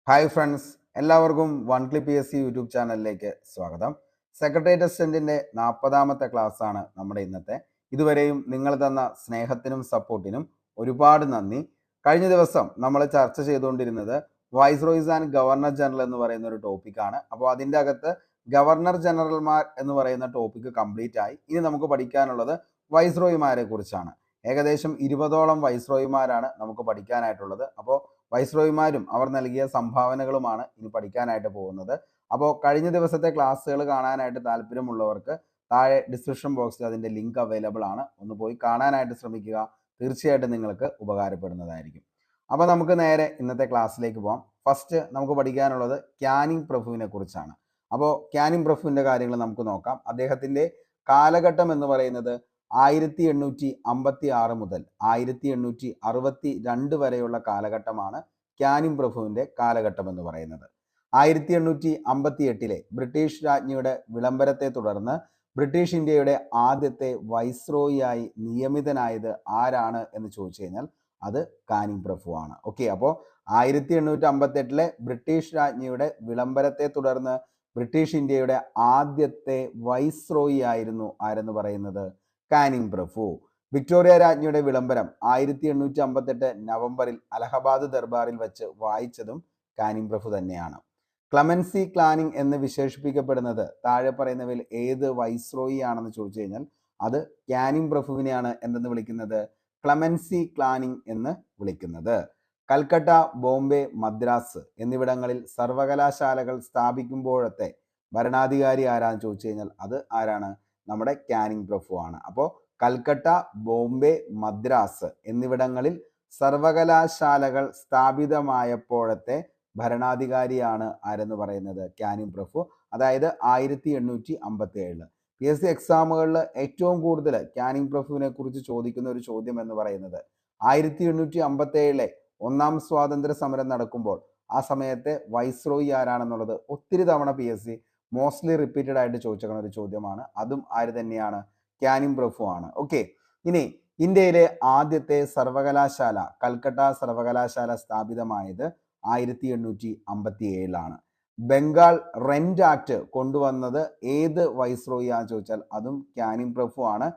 Hi friends, എല്ലാവർക്കും one clip PSC YouTube ചാനലിലേക്ക് സ്വാഗതം. സെക്രട്ടേറിയറ്റ് അസിസ്റ്റന്റിന്റെ 40ാമത്തെ ക്ലാസ് ആണ് നമ്മുടെ ഇന്നത്തെ. ഇതുവരെയും നിങ്ങൾ തന്ന സ്നേഹത്തിനും സപ്പോർട്ടിനും ഒരുപാട് നന്ദി. കഴിഞ്ഞ ദിവസം നമ്മൾ ചർച്ച ചെയ്തുകൊണ്ടിരുന്നത് വൈസ്രോയ്സ് ആൻഡ് ഗവർണർ ജനറൽ എന്ന് പറയുന്ന ഒരു ടോപ്പിക്കാണ്. അപ്പോൾ അതിൻ്റെ അകത്ത് ഗവർണർ ജനറൽമാർ എന്ന് പറയുന്ന ടോപ്പിക്ക് കംപ്ലീറ്റ് ആയി. ഇനി നമുക്ക് പഠിക്കാനുള്ളത് വൈസ്രോയിമാരെ കുറിച്ചാണ്. ഏകദേശം 20ഓളം വൈസ്രോയിമാരാണ് നമുക്ക് പഠിക്കാനായിട്ടുള്ളത്. അപ്പോൾ വൈസ്രോയിമാരും അവർ നൽകിയ സംഭാവനകളുമാണ് ഇനി പഠിക്കാനായിട്ട് പോകുന്നത്. അപ്പോൾ കഴിഞ്ഞ ദിവസത്തെ ക്ലാസ്സുകൾ കാണാനായിട്ട് താല്പര്യമുള്ളവർക്ക് താഴെ ഡിസ്ക്രിപ്ഷൻ ബോക്സിൽ അതിൻ്റെ ലിങ്ക് അവൈലബിൾ ആണ്. ഒന്ന് പോയി കാണാനായിട്ട് ശ്രമിക്കുക. തീർച്ചയായിട്ടും നിങ്ങൾക്ക് ഉപകാരപ്പെടുന്നതായിരിക്കും. അപ്പോൾ നമുക്ക് നേരെ ഇന്നത്തെ ക്ലാസ്സിലേക്ക് പോകാം. ഫസ്റ്റ് നമുക്ക് പഠിക്കാനുള്ളത് ക്യാനിങ് പ്രഭുവിനെ കുറിച്ചാണ്. അപ്പോൾ ക്യാനിങ് പ്രഭുവിൻ്റെ കാര്യങ്ങൾ നമുക്ക് നോക്കാം. അദ്ദേഹത്തിൻ്റെ കാലഘട്ടം എന്ന് പറയുന്നത് 1856 മുതൽ 1862 വരെയുള്ള കാലഘട്ടമാണ് ക്യാനിങ് പ്രഭുവിൻ്റെ കാലഘട്ടം എന്ന് പറയുന്നത്. 1858 ബ്രിട്ടീഷ് രാജ്ഞിയുടെ വിളംബരത്തെ തുടർന്ന് ബ്രിട്ടീഷ് ഇന്ത്യയുടെ ആദ്യത്തെ വൈസ്രോയിയായി നിയമിതനായത് ആരാണ് എന്ന് ചോദിച്ചു കഴിഞ്ഞാൽ അത് കാനിങ് പ്രഭുവാണ്. ഓക്കെ, അപ്പോൾ 1858 ബ്രിട്ടീഷ് രാജ്ഞിയുടെ വിളംബരത്തെ തുടർന്ന് ബ്രിട്ടീഷ് ഇന്ത്യയുടെ ആദ്യത്തെ വൈസ്രോയി ആയിരുന്നു ആരെന്ന് പറയുന്നത് കാനിങ് പ്രഭു. വിക്ടോറിയ രാജ്ഞിയുടെ വിളംബരം 1858 നവംബറിൽ അലഹബാദ് ദർബാറിൽ വെച്ച് വായിച്ചതും കാനിങ് പ്രഭു തന്നെയാണ്. ക്ലമൻസി ക്ലാനിങ് എന്ന് വിശേഷിപ്പിക്കപ്പെടുന്നത് താഴെ പറയുന്നവയിൽ ഏത് വൈസ്രോയി ആണെന്ന് ചോദിച്ചു കഴിഞ്ഞാൽ അത് ക്യാനിങ് പ്രഭുവിനെയാണ് എന്തെന്ന് വിളിക്കുന്നത്, ക്ലമൻസി ക്ലാനിങ് എന്ന് വിളിക്കുന്നത്. കൽക്കട്ട, ബോംബെ, മദ്രാസ് എന്നിവിടങ്ങളിൽ സർവകലാശാലകൾ സ്ഥാപിക്കുമ്പോഴത്തെ ഭരണാധികാരി ആരാന്ന് ചോദിച്ചു കഴിഞ്ഞാൽ അത് ആരാണ്, നമ്മുടെ ക്യാനിങ് പ്രഭു ആണ്. അപ്പോൾ കൽക്കട്ട, ബോംബെ, മദ്രാസ് എന്നിവിടങ്ങളിൽ സർവകലാശാലകൾ സ്ഥാപിതമായപ്പോഴത്തെ ഭരണാധികാരിയാണ് ആരെന്ന് പറയുന്നത് ക്യാനിങ് പ്രഭു. അതായത് 1857. PSC എക്സാമുകളിൽ ഏറ്റവും കൂടുതൽ ക്യാനിങ് പ്രഭുവിനെ കുറിച്ച് ചോദിക്കുന്ന ഒരു ചോദ്യം എന്ന് പറയുന്നത് 1857 ഒന്നാം സ്വാതന്ത്ര്യ സമരം നടക്കുമ്പോൾ ആ സമയത്തെ വൈസ്രോയി ആരാണെന്നുള്ളത് ഒത്തിരി തവണ PSC മോസ്റ്റ്ലി റിപ്പീറ്റഡ് ആയിട്ട് ചോദിച്ചിരിക്കുന്ന ഒരു ചോദ്യമാണ്. അതും ആര് തന്നെയാണ്, ക്യാനിങ് പ്രഭു ആണ്. ഓക്കെ, ഇനി ഇന്ത്യയിലെ ആദ്യത്തെ സർവകലാശാല കൽക്കട്ട സർവകലാശാല സ്ഥാപിതമായത് 1857 ബംഗാൾ റെന്റ് ആക്ട് കൊണ്ടുവന്നത് ഏത് വൈസ്രോയി ആണെന്ന് ചോദിച്ചാൽ അതും ക്യാനിങ് പ്രഭു ആണ്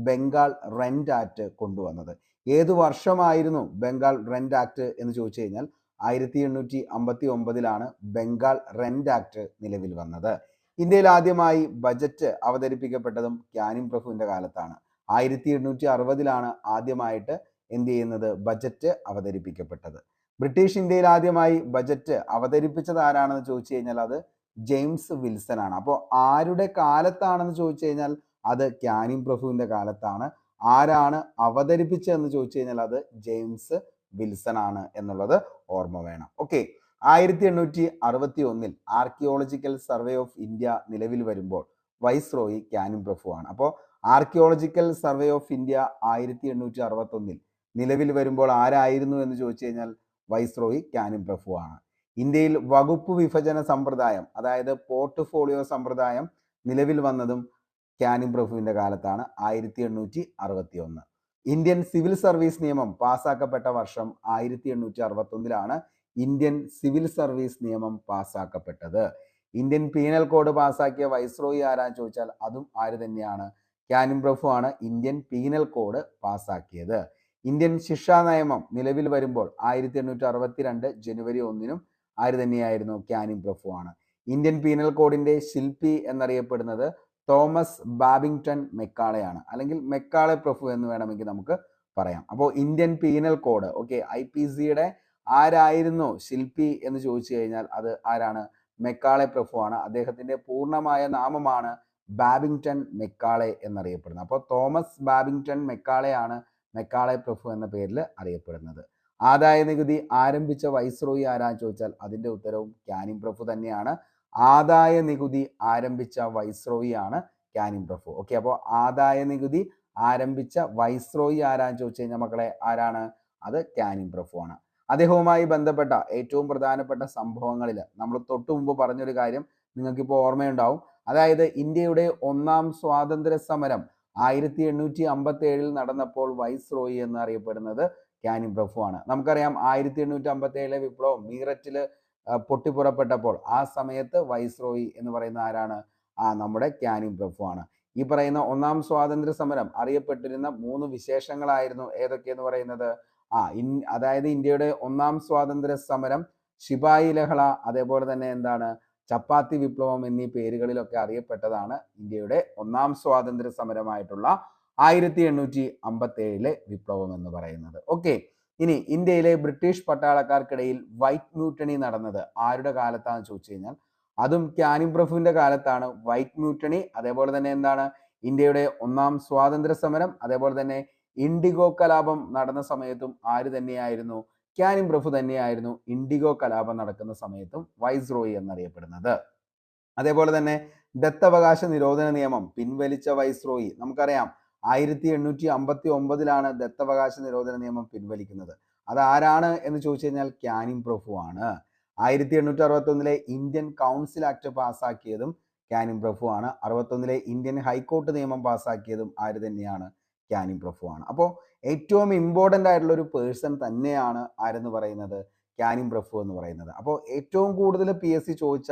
ബംഗാൾ റെന്റ് ആക്ട് കൊണ്ടുവന്നത്. ഏത് വർഷമായിരുന്നു ബംഗാൾ റെന്റ് ആക്ട് എന്ന് ചോദിച്ചു കഴിഞ്ഞാൽ 1859 ബംഗാൾ റെന്റ് ആക്ട് നിലവിൽ വന്നത്. ഇന്ത്യയിൽ ആദ്യമായി ബജറ്റ് അവതരിപ്പിക്കപ്പെട്ടതും ക്യാനിങ് പ്രഭുവിന്റെ കാലത്താണ്. 1860 ആദ്യമായിട്ട് എന്ത് ചെയ്യുന്നത്, ബജറ്റ് അവതരിപ്പിക്കപ്പെട്ടത്. ബ്രിട്ടീഷ് ഇന്ത്യയിൽ ആദ്യമായി ബജറ്റ് അവതരിപ്പിച്ചത് ആരാണെന്ന് ചോദിച്ചു കഴിഞ്ഞാൽ അത് ജെയിംസ് വിൽസൺ ആണ്. അപ്പോൾ ആരുടെ കാലത്താണെന്ന് ചോദിച്ചു കഴിഞ്ഞാൽ അത് ക്യാനിങ് പ്രഭുവിന്റെ കാലത്താണ്. ആരാണ് അവതരിപ്പിച്ചതെന്ന് ചോദിച്ചു കഴിഞ്ഞാൽ അത് ജെയിംസ് വിൽസൺ ആണ് എന്നുള്ളത് ഓർമ്മ വേണം. Okay, 1861 archaeological survey of India നിലവിൽ വരുമ്പോൾ വൈസ്രോയി ക്യാനിങ് പ്രഭു ആണ്. അപ്പോൾ ആർക്കിയോളജിക്കൽ സർവേ ഓഫ് ഇന്ത്യ 1861 നിലവിൽ വരുമ്പോൾ ആരായിരുന്നു എന്ന് ചോദിച്ചു കഴിഞ്ഞാൽ വൈസ്രോയി ക്യാനിങ് പ്രഭു ആണ്. ഇന്ത്യയിൽ വകുപ്പ് വിഭജന സമ്പ്രദായം അതായത് പോർട്ട്ഫോളിയോ സമ്പ്രദായം നിലവിൽ വന്നതും ക്യാനിങ് പ്രഭുവിന്റെ കാലത്താണ്, 1861. ഇന്ത്യൻ സിവിൽ സർവീസ് നിയമം പാസ്സാക്കപ്പെട്ട വർഷം 1861 ഇന്ത്യൻ സിവിൽ സർവീസ് നിയമം പാസ്സാക്കപ്പെട്ടത്. ഇന്ത്യൻ പീനൽ കോഡ് പാസ്സാക്കിയ വൈസ്രോയി ആരാന്ന് ചോദിച്ചാൽ അതും ആര് തന്നെയാണ്, ക്യാനിങ് പ്രഭു ആണ് ഇന്ത്യൻ പീനൽ കോഡ് പാസ്സാക്കിയത്. ഇന്ത്യൻ ശിക്ഷാ നിയമം നിലവിൽ വരുമ്പോൾ 1862 ജനുവരി 1 ആര് തന്നെയായിരുന്നു, ക്യാനിങ് പ്രഭു ആണ്. ഇന്ത്യൻ പീനൽ കോഡിന്റെ ശില്പി എന്നറിയപ്പെടുന്നത് തോമസ് ബാബിങ്ടൺ മെക്കാളെയാണ്, അല്ലെങ്കിൽ മെക്കാളെ പ്രഭു എന്ന് വേണമെങ്കിൽ നമുക്ക് പറയാം. അപ്പോൾ ഇന്ത്യൻ പീനൽ കോഡ് ഓക്കെ IPCയുടെ ആരായിരുന്നു ശില്പി എന്ന് ചോദിച്ചു കഴിഞ്ഞാൽ അത് ആരാണ്, മെക്കാളെ പ്രഭു ആണ്. അദ്ദേഹത്തിന്റെ പൂർണ്ണമായ നാമമാണ് ബാബിങ്ടൺ മെക്കാളെ എന്നറിയപ്പെടുന്നത്. അപ്പോൾ തോമസ് ബാബിങ്ടൺ മെക്കാളെയാണ് മെക്കാളെ പ്രഭു എന്ന പേരിൽ അറിയപ്പെടുന്നത്. ആദായ നികുതി ആരംഭിച്ച വൈസ്രോയി ആരാന്ന് ചോദിച്ചാൽ അതിന്റെ ഉത്തരവും ക്യാനിങ് പ്രഭു തന്നെയാണ്. ആദായ നികുതി ആരംഭിച്ച വൈസ്രോയി ആണ് ക്യാനിങ് പ്രഭു. ഓക്കെ, അപ്പോൾ ആദായ നികുതി ആരംഭിച്ച വൈസ്രോയി ആരാന്ന് ചോദിച്ചു കഴിഞ്ഞാൽ മക്കളെ ആരാണ്, അത് ക്യാനിങ് പ്രഭു ആണ്. അദ്ദേഹവുമായി ബന്ധപ്പെട്ട ഏറ്റവും പ്രധാനപ്പെട്ട സംഭവങ്ങളിൽ നമ്മൾ തൊട്ടു മുമ്പ് പറഞ്ഞൊരു കാര്യം നിങ്ങൾക്കിപ്പോൾ ഓർമ്മയുണ്ടാവും. അതായത് ഇന്ത്യയുടെ ഒന്നാം സ്വാതന്ത്ര്യ സമരം 1857 നടന്നപ്പോൾ വൈസ്രോയി എന്ന് അറിയപ്പെടുന്നത് ക്യാനിങ് പ്രഭു ആണ്. നമുക്കറിയാം 1857 വിപ്ലവം മീററ്റിൽ പൊട്ടിപ്പുറപ്പെട്ടപ്പോൾ ആ സമയത്ത് വൈസ്രോയി എന്ന് പറയുന്ന ആരാണ്? നമ്മുടെ ക്യാനിങ് പ്രഭു ആണ്. ഈ പറയുന്ന ഒന്നാം സ്വാതന്ത്ര്യ സമരം അറിയപ്പെട്ടിരുന്ന 3 വിശേഷങ്ങളായിരുന്നു ഏതൊക്കെയെന്ന് പറയുന്നത്? അതായത് ഇന്ത്യയുടെ ഒന്നാം സ്വാതന്ത്ര്യ സമരം, ശിപായി ലഹള, അതേപോലെ തന്നെ എന്താണ്, ചപ്പാത്തി വിപ്ലവം എന്നീ പേരുകളിലൊക്കെ അറിയപ്പെട്ടതാണ് ഇന്ത്യയുടെ ഒന്നാം സ്വാതന്ത്ര്യ സമരമായിട്ടുള്ള 1857 വിപ്ലവം എന്ന് പറയുന്നത്. ഓക്കെ, ഇനി ഇന്ത്യയിലെ ബ്രിട്ടീഷ് പട്ടാളക്കാർക്കിടയിൽ വൈറ്റ് മ്യൂട്ടണി നടന്നത് ആരുടെ കാലത്താണെന്ന് ചോദിച്ചു കഴിഞ്ഞാൽ അതും ക്യാനിങ് പ്രഭുവിന്റെ കാലത്താണ് വൈറ്റ് മ്യൂട്ടണി. അതേപോലെ തന്നെ എന്താണ്, ഇന്ത്യയുടെ ഒന്നാം സ്വാതന്ത്ര്യ സമരം, അതേപോലെ തന്നെ ഇൻഡിഗോ കലാപം നടന്ന സമയത്തും ആര് തന്നെയായിരുന്നു? ക്യാനിങ് പ്രഭു തന്നെയായിരുന്നു ഇൻഡിഗോ കലാപം നടക്കുന്ന സമയത്തും വൈസ്രോയി എന്നറിയപ്പെടുന്നത്. അതേപോലെ തന്നെ ദത്തവകാശ നിരോധന നിയമം പിൻവലിച്ച വൈസ്രോയി നമുക്കറിയാം 1859 ദത്തവകാശ നിരോധന നിയമം പിൻവലിക്കുന്നത്. അത് ആരാണ് എന്ന് ചോദിച്ചു കഴിഞ്ഞാൽ ക്യാനിങ് പ്രഭു ആണ്. 1861 ഇന്ത്യൻ കൗൺസിൽ ആക്ട് പാസ്സാക്കിയതും ക്യാനിങ് പ്രഭു ആണ്. 61 ഇന്ത്യൻ ഹൈക്കോർട്ട് നിയമം പാസ്സാക്കിയതും ആര് തന്നെയാണ്? ക്യാനിങ് പ്രഭു ആണ്. അപ്പോൾ ഏറ്റവും ഇമ്പോർട്ടൻ്റ് ആയിട്ടുള്ള ഒരു പേഴ്സൺ തന്നെയാണ് ആരെന്ന് പറയുന്നത്? ക്യാനിങ് പ്രഭു എന്ന് പറയുന്നത്. അപ്പോൾ ഏറ്റവും കൂടുതൽ PSC ചോദിച്ച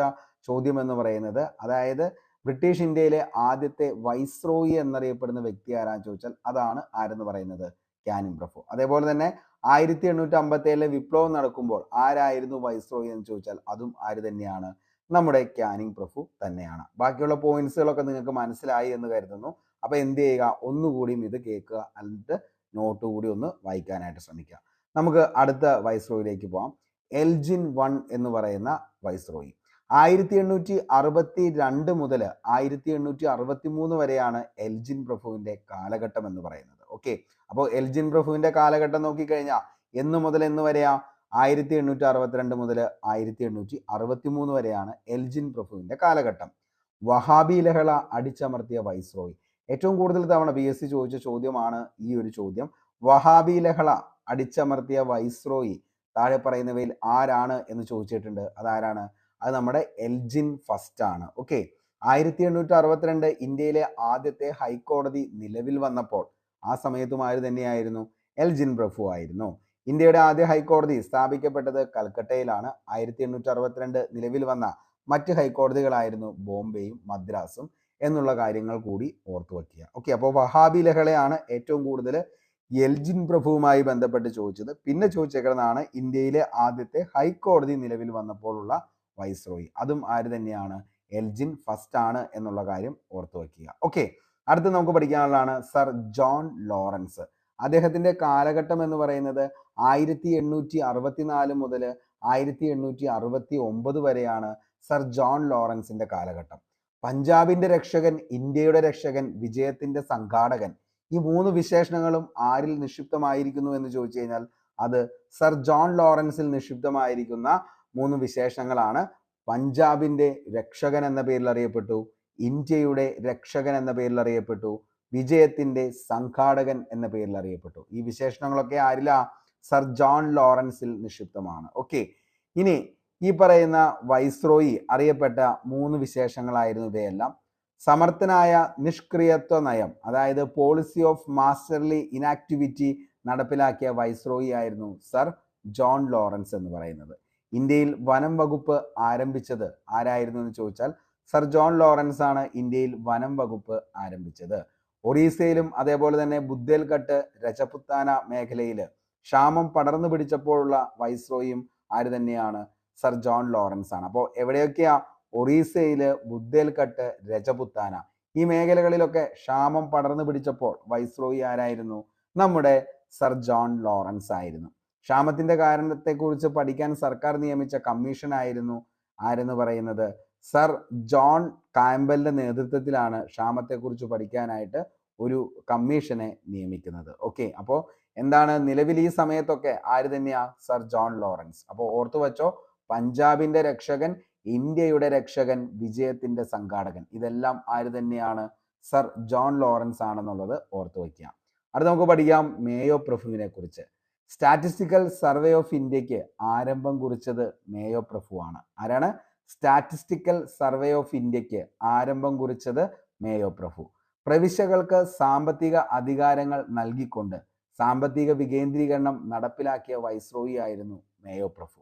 ചോദ്യം എന്ന് പറയുന്നത്, അതായത് ബ്രിട്ടീഷ് ഇന്ത്യയിലെ ആദ്യത്തെ വൈസ്രോയി എന്നറിയപ്പെടുന്ന വ്യക്തി ആരാന്ന് ചോദിച്ചാൽ അതാണ് ആരെന്ന് പറയുന്നത്? ക്യാനിങ് പ്രഭു. അതേപോലെ തന്നെ 1857 വിപ്ലവം നടക്കുമ്പോൾ ആരായിരുന്നു വൈസ്രോയി എന്ന് ചോദിച്ചാൽ അതും ആര് തന്നെയാണ്? നമ്മുടെ ക്യാനിങ് പ്രഭു തന്നെയാണ്. ബാക്കിയുള്ള പോയിന്റ്സുകളൊക്കെ നിങ്ങൾക്ക് മനസ്സിലായി എന്ന് കരുതുന്നു. അപ്പൊ എന്ത് ചെയ്യുക, ഒന്നുകൂടിയും ഇത് കേൾക്കുക, എന്നിട്ട് നോട്ട് കൂടി ഒന്ന് വായിക്കാനായിട്ട് ശ്രമിക്കുക. നമുക്ക് അടുത്ത വൈസ്രോയിലേക്ക് പോകാം. എൽജിൻ 1 എന്ന് പറയുന്ന വൈസ്രോയി 1862 മുതൽ 1863 വരെയാണ് എൽജിൻ പ്രഭുവിന്റെ കാലഘട്ടം എന്ന് പറയുന്നത്. ഓക്കെ, അപ്പോൾ എൽജിൻ പ്രഭുവിന്റെ കാലഘട്ടം നോക്കിക്കഴിഞ്ഞാൽ എന്ന് മുതൽ എന്ന് വരെയാ? 1862 മുതൽ 1863 വരെയാണ് എൽജിൻ പ്രഭുവിന്റെ കാലഘട്ടം. വഹാബി ലഹള അടിച്ചമർത്തിയ വൈസ്രോയി. ഏറ്റവും കൂടുതൽ തവണ PSC ചോദിച്ച ചോദ്യമാണ് ഈ ഒരു ചോദ്യം. വഹാബി ലഹള അടിച്ചമർത്തിയ വൈസ്രോയി താഴെ പറയുന്നവയിൽ ആരാണ് എന്ന് ചോദിച്ചിട്ടുണ്ട്. അതാരാണ്? അത് നമ്മുടെ എൽജിൻ ഫസ്റ്റ് ആണ്. ഓക്കെ, 1862 ഇന്ത്യയിലെ ആദ്യത്തെ ഹൈക്കോടതി നിലവിൽ വന്നപ്പോൾ ആ സമയത്തും ആര് തന്നെയായിരുന്നു? എൽജിൻ പ്രഭു ആയിരുന്നു. ഇന്ത്യയുടെ ആദ്യ ഹൈക്കോടതി സ്ഥാപിക്കപ്പെട്ടത് കൽക്കട്ടയിലാണ്. 1862 നിലവിൽ വന്ന മറ്റ് ഹൈക്കോടതികളായിരുന്നു ബോംബെയും മദ്രാസും എന്നുള്ള കാര്യങ്ങൾ കൂടി ഓർത്തു വയ്ക്കുക. ഓക്കെ, അപ്പോൾ വഹാബി ലഹളയാണ് ഏറ്റവും കൂടുതൽ എൽജിൻ പ്രഭുവുമായി ബന്ധപ്പെട്ട് ചോദിച്ചത്. പിന്നെ ചോദിച്ചേക്കുന്നതാണ് ഇന്ത്യയിലെ ആദ്യത്തെ ഹൈക്കോടതി നിലവിൽ വന്നപ്പോഴുള്ള വൈസ്രോയി. അതും ആര് തന്നെയാണ്? എൽജിൻ ഫസ്റ്റ് ആണ് എന്നുള്ള കാര്യം ഓർത്തു വയ്ക്കുക. ഓക്കെ, അടുത്ത് നമുക്ക് പഠിക്കാനുള്ളതാണ് സർ ജോൺ ലോറൻസ്. അദ്ദേഹത്തിന്റെ കാലഘട്ടം എന്ന് പറയുന്നത് 1864 മുതൽ 1869 വരെയാണ് സർ ജോൺ ലോറൻസിന്റെ കാലഘട്ടം. പഞ്ചാബിന്റെ രക്ഷകൻ, ഇന്ത്യയുടെ രക്ഷകൻ, വിജയത്തിന്റെ സംഘാടകൻ, ഈ 3 വിശേഷണങ്ങളും ആരിൽ നിക്ഷിപ്തമായിരിക്കുന്നു എന്ന് ചോദിച്ചു കഴിഞ്ഞാൽ അത് സർ ജോൺ ലോറൻസിൽ നിക്ഷിപ്തമായിരിക്കുന്ന 3 വിശേഷണങ്ങളാണ്. പഞ്ചാബിന്റെ രക്ഷകൻ എന്ന പേരിൽ അറിയപ്പെട്ടു, ഇന്ത്യയുടെ രക്ഷകൻ എന്ന പേരിൽ അറിയപ്പെട്ടു, വിജയത്തിന്റെ സംഘാടകൻ എന്ന പേരിൽ അറിയപ്പെട്ടു. ഈ വിശേഷണങ്ങളൊക്കെ ആരിലാ? സർ ജോൺ ലോറൻസിൽ നിക്ഷിപ്തമാണ്. ഓക്കെ, ഇനി ഈ പറയുന്ന വൈസ്രോയി അറിയപ്പെട്ട 3 വിശേഷങ്ങളായിരുന്നു ഇവയെല്ലാം. സമർത്ഥനായ നിഷ്ക്രിയത്വ നയം, അതായത് പോളിസി ഓഫ് മാസ്റ്റർലി ഇനാക്ടിവിറ്റി നടപ്പിലാക്കിയ വൈസ്രോയി ആയിരുന്നു സർ ജോൺ ലോറൻസ് എന്ന് പറയുന്നത്. ഇന്ത്യയിൽ വനം വകുപ്പ് ആരംഭിച്ചത് ആരായിരുന്നു എന്ന് ചോദിച്ചാൽ സർ ജോൺ ലോറൻസ് ആണ് ഇന്ത്യയിൽ വനം വകുപ്പ് ആരംഭിച്ചത്. ഒറീസയിലും അതേപോലെ തന്നെ ബുദ്ദേൽഘട്ട്, രജപുത്താന മേഖലയിൽ ക്ഷാമം പടർന്നു പിടിച്ചപ്പോഴുള്ള വൈസ്രോയും ആര് തന്നെയാണ്? സർ ജോൺ ലോറൻസ് ആണ്. അപ്പോൾ എവിടെയൊക്കെയാ? ഒറീസയില്, ബുദ്ദേൽഘട്ട്, രജപുത്താന ഈ മേഖലകളിലൊക്കെ ക്ഷാമം പടർന്നു പിടിച്ചപ്പോൾ വൈസ്രോയി ആരായിരുന്നു? നമ്മുടെ സർ ജോൺ ലോറൻസ് ആയിരുന്നു. ക്ഷാമത്തിന്റെ കാരണത്തെക്കുറിച്ച് പഠിക്കാൻ സർക്കാർ നിയമിച്ച കമ്മീഷൻ ആയിരുന്നു ആരെന്ന് പറയുന്നത്? സർ ജോൺ കാമ്പലിന്റെ നേതൃത്വത്തിലാണ് ക്ഷാമത്തെക്കുറിച്ച് പഠിക്കാനായിട്ട് ഒരു കമ്മീഷനെ നിയമിക്കുന്നത്. ഓക്കെ, അപ്പോൾ എന്താണ് നിലവിൽ ഈ സമയത്തൊക്കെ ആര് തന്നെയാ? Sir John Lawrence. അപ്പോൾ ഓർത്തു വെച്ചോ, പഞ്ചാബിന്റെ രക്ഷകൻ, ഇന്ത്യയുടെ രക്ഷകൻ, വിജയത്തിന്റെ സംഘാടകൻ, ഇതെല്ലാം ആര് തന്നെയാണ്? സർ ജോൺ ലോറൻസ് ആണെന്നുള്ളത് ഓർത്തു വയ്ക്കുക. അത് നമുക്ക് പഠിക്കാം മേയോ പ്രഭുവിനെ കുറിച്ച്. സ്റ്റാറ്റിസ്റ്റിക്കൽ സർവേ ഓഫ് ഇന്ത്യക്ക് ആരംഭം കുറിച്ചത് മേയോ പ്രഭു ആണ്. ആരാണ്? സ്റ്റാറ്റിസ്റ്റിക്കൽ സർവേ ഓഫ് ഇന്ത്യക്ക് ആരംഭം കുറിച്ചത് മേയോ പ്രഭു. പ്രവിശ്യകൾക്ക് സാമ്പത്തിക അധികാരങ്ങൾ നൽകിക്കൊണ്ട് സാമ്പത്തിക വികേന്ദ്രീകരണം നടപ്പിലാക്കിയ വൈസ്രോയി ആയിരുന്നു മേയോ പ്രഭു.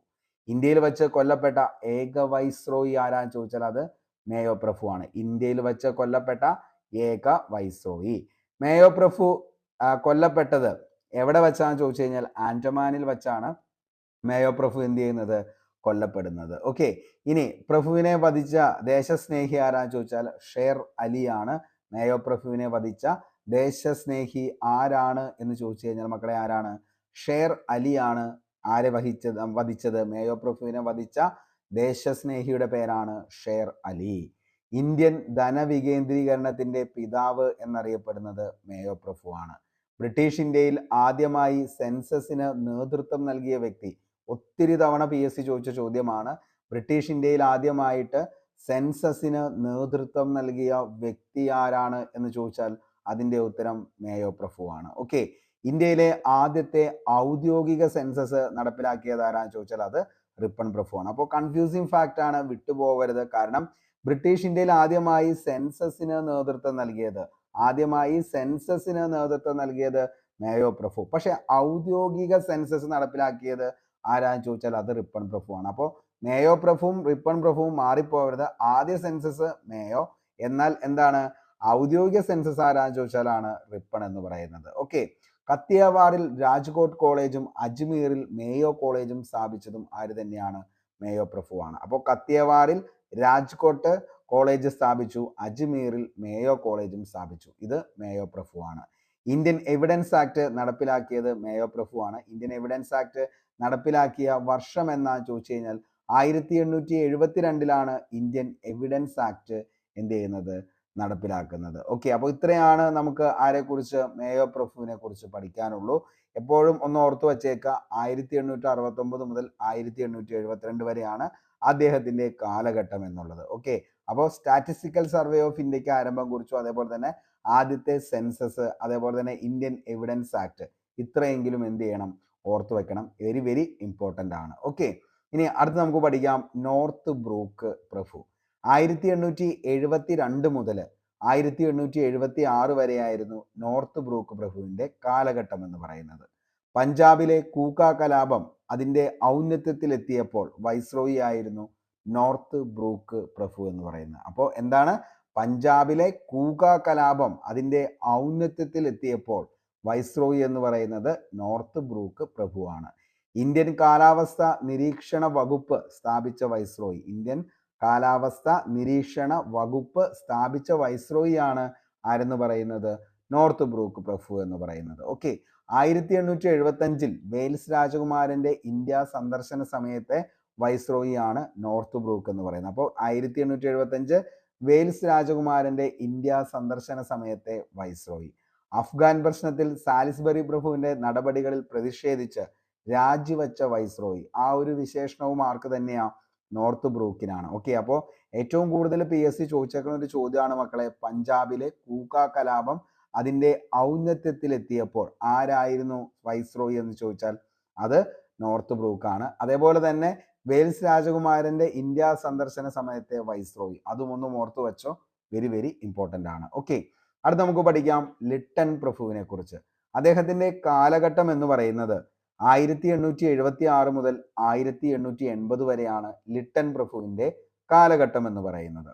ഇന്ത്യയിൽ വെച്ച് കൊല്ലപ്പെട്ട ഏക വൈസ്രോയി ആരാന്ന് ചോദിച്ചാൽ അത് മേയോ പ്രഭു ആണ്. ഇന്ത്യയിൽ വെച്ച് കൊല്ലപ്പെട്ട ഏക വൈസ്രോയി. മേയോ പ്രഭു കൊല്ലപ്പെട്ടത് എവിടെ വെച്ചാന്ന് ചോദിച്ചു കഴിഞ്ഞാൽ ആൻഡമാനിൽ വെച്ചാണ് മേയോ പ്രഭു എന്ത് ചെയ്യുന്നത്, കൊല്ലപ്പെടുന്നത്. ഓക്കെ, ഇനി പ്രഭുവിനെ വധിച്ച ദേശസ്നേഹി ആരാന്ന് ചോദിച്ചാൽ ഷേർ അലിയാണ്. മേയോ പ്രഭുവിനെ വധിച്ച ദേശസ്നേഹി ആരാണ് എന്ന് ചോദിച്ചു കഴിഞ്ഞാൽ മക്കളെ ആരാണ്? ഷേർ അലിയാണ്. ആരെ വധിച്ചത്? മേയോ പ്രഭുവിനെ വധിച്ച ദേശസ്നേഹിയുടെ പേരാണ് ഷേർ അലി. ഇന്ത്യൻ ധനവികേന്ദ്രീകരണത്തിന്റെ പിതാവ് എന്നറിയപ്പെടുന്നത് മേയോ പ്രഭു ആണ്. ബ്രിട്ടീഷ് ഇന്ത്യയിൽ ആദ്യമായി സെൻസസിന് നേതൃത്വം നൽകിയ വ്യക്തി, ഒത്തിരി തവണ PSC ചോദിച്ച ചോദ്യമാണ്. ബ്രിട്ടീഷ് ഇന്ത്യയിൽ ആദ്യമായിട്ട് സെൻസസിന് നേതൃത്വം നൽകിയ വ്യക്തി ആരാണ് എന്ന് ചോദിച്ചാൽ അതിൻ്റെ ഉത്തരം മേയോ പ്രഭു ആണ്. ഓക്കെ, ഇന്ത്യയിലെ ആദ്യത്തെ ഔദ്യോഗിക സെൻസസ് നടപ്പിലാക്കിയത് ആരാന്ന് ചോദിച്ചാൽ അത് റിപ്പൺ പ്രഭു ആണ്. അപ്പോൾ കൺഫ്യൂസിങ് ഫാക്റ്റ് ആണ്, വിട്ടുപോകരുത്. കാരണം ബ്രിട്ടീഷ് ഇന്ത്യയിൽ ആദ്യമായി സെൻസസിന് നേതൃത്വം നൽകിയത് മേയോ പ്രഭു. പക്ഷെ ഔദ്യോഗിക സെൻസസ് നടപ്പിലാക്കിയത് ആരാന്ന് ചോദിച്ചാൽ അത് റിപ്പൺ പ്രഭു ആണ്. അപ്പോൾ മേയോ പ്രഭുവും റിപ്പൺ പ്രഭുവും മാറിപ്പോകരുത്. ആദ്യ സെൻസസ് മേയോ, എന്നാൽ എന്താണ് ഔദ്യോഗിക സെൻസസ് ആരാന്ന് ചോദിച്ചാലാണ് റിപ്പൺ എന്ന് പറയുന്നത്. ഓക്കെ, കത്തിയവാറിൽ രാജ്കോട്ട് കോളേജും അജ്മീറിൽ മേയോ കോളേജും സ്ഥാപിച്ചതും ആര് തന്നെയാണ്? മേയോ പ്രഭു ആണ്. അപ്പോൾ കത്തിയവാറിൽ രാജ്കോട്ട് കോളേജ് സ്ഥാപിച്ചു, അജ്മീറിൽ മേയോ കോളേജും സ്ഥാപിച്ചു. ഇത് മേയോ പ്രഭു ആണ്. ഇന്ത്യൻ എവിഡൻസ് ആക്ട് നടപ്പിലാക്കിയത് മേയോ പ്രഭു ആണ്. ഇന്ത്യൻ എവിഡൻസ് ആക്ട് നടപ്പിലാക്കിയ വർഷം എന്നാന്ന് ചോദിച്ചു കഴിഞ്ഞാൽ 1872 ഇന്ത്യൻ എവിഡൻസ് ആക്ട് എന്ത് ചെയ്യുന്നത്, നടപ്പിലാക്കുന്നത്. ഓക്കെ, അപ്പോൾ ഇത്രയാണ് നമുക്ക് ആരെക്കുറിച്ച്, മേയോ പ്രഭുവിനെ കുറിച്ച് പഠിക്കാനുള്ളൂ. എപ്പോഴും ഒന്ന് ഓർത്തു വച്ചേക്കുക, 1869 മുതൽ 1872 വരെയാണ് അദ്ദേഹത്തിന്റെ കാലഘട്ടം എന്നുള്ളത്. ഓക്കെ, അപ്പോൾ സ്റ്റാറ്റിസ്റ്റിക്കൽ സർവേ ഓഫ് ഇന്ത്യക്ക് ആരംഭം കുറിച്ചു, അതേപോലെ തന്നെ ആദ്യത്തെ സെൻസസ്, അതേപോലെ തന്നെ ഇന്ത്യൻ എവിഡൻസ് ആക്ട്, ഇത്രയെങ്കിലും എന്ത് ചെയ്യണം, ഓർത്തു വെക്കണം. വെരി വെരി ഇമ്പോർട്ടൻ്റ് ആണ്. ഓക്കെ, ഇനി അടുത്ത് നമുക്ക് പഠിക്കാം നോർത്ത് ബ്രൂക്ക് പ്രഭു. 1872 മുതൽ 1876 വരെയായിരുന്നു നോർത്ത് ബ്രൂക്ക് പ്രഭുവിന്റെ കാലഘട്ടം എന്ന് പറയുന്നത്. പഞ്ചാബിലെ കൂക്ക കലാപം അതിന്റെ ഔന്നത്യത്തിലെത്തിയപ്പോൾ വൈസ്രോയി ആയിരുന്നു നോർത്ത് ബ്രൂക്ക് പ്രഭു എന്ന് പറയുന്നത്. അപ്പോൾ എന്താണ്, പഞ്ചാബിലെ കൂക്ക കലാപം അതിന്റെ ഔന്നത്യത്തിലെത്തിയപ്പോൾ വൈസ്രോയി എന്ന് പറയുന്നത് നോർത്ത് ബ്രൂക്ക് പ്രഭുവാണ്. ഇന്ത്യൻ കാലാവസ്ഥ നിരീക്ഷണ വകുപ്പ് സ്ഥാപിച്ച വൈസ്രോയി, ഇന്ത്യൻ കാലാവസ്ഥ നിരീക്ഷണ വകുപ്പ് സ്ഥാപിച്ച വൈസ്രോയി ആണ് ആരെന്ന് പറയുന്നത്, നോർത്ത് ബ്രൂക്ക് പ്രഭു എന്ന് പറയുന്നത്. ഓക്കെ, 1875 വെയിൽസ് രാജകുമാരന്റെ ഇന്ത്യ സന്ദർശന സമയത്തെ വൈസ്രോയി ആണ് നോർത്ത് ബ്രൂക്ക് എന്ന് പറയുന്നത്. അപ്പോൾ 1875 വെയിൽസ് രാജകുമാരന്റെ ഇന്ത്യ സന്ദർശന സമയത്തെ വൈസ്രോയി. അഫ്ഗാൻ പ്രശ്നത്തിൽ സാലിസ്ബറി പ്രഭുവിന്റെ നടപടികളിൽ പ്രതിഷേധിച്ച് രാജിവെച്ച വൈസ്രോയി, ആ ഒരു വിശേഷണവും ആർക്ക് തന്നെയാ, നോർത്ത് ബ്രൂക്കിനാണ്. ഓക്കെ, അപ്പോൾ ഏറ്റവും കൂടുതൽ PSC ചോദിച്ചേക്കുന്ന ഒരു ചോദ്യമാണ് മക്കളെ, പഞ്ചാബിലെ കൂക്ക കലാപം അതിന്റെ ഔന്നത്യത്തിലെത്തിയപ്പോൾ ആരായിരുന്നു വൈസ്രോയി എന്ന് ചോദിച്ചാൽ അത് നോർത്ത് ബ്രൂക്കാണ്. അതേപോലെ തന്നെ വെയിൽസ് രാജകുമാരന്റെ ഇന്ത്യ സന്ദർശന സമയത്തെ വൈസ്രോയി, അതും ഒന്നും ഓർത്തു വെച്ചോ, വെരി വെരി ഇമ്പോർട്ടൻ്റ് ആണ്. ഓക്കെ, അടുത്ത് നമുക്ക് പഠിക്കാം ലിട്ടൺ പ്രഭുവിനെ കുറിച്ച്. അദ്ദേഹത്തിന്റെ കാലഘട്ടം എന്ന് പറയുന്നത് 1876 മുതൽ 1880 വരെയാണ് ലിട്ടൺ പ്രഭുവിന്റെ കാലഘട്ടം എന്ന് പറയുന്നത്.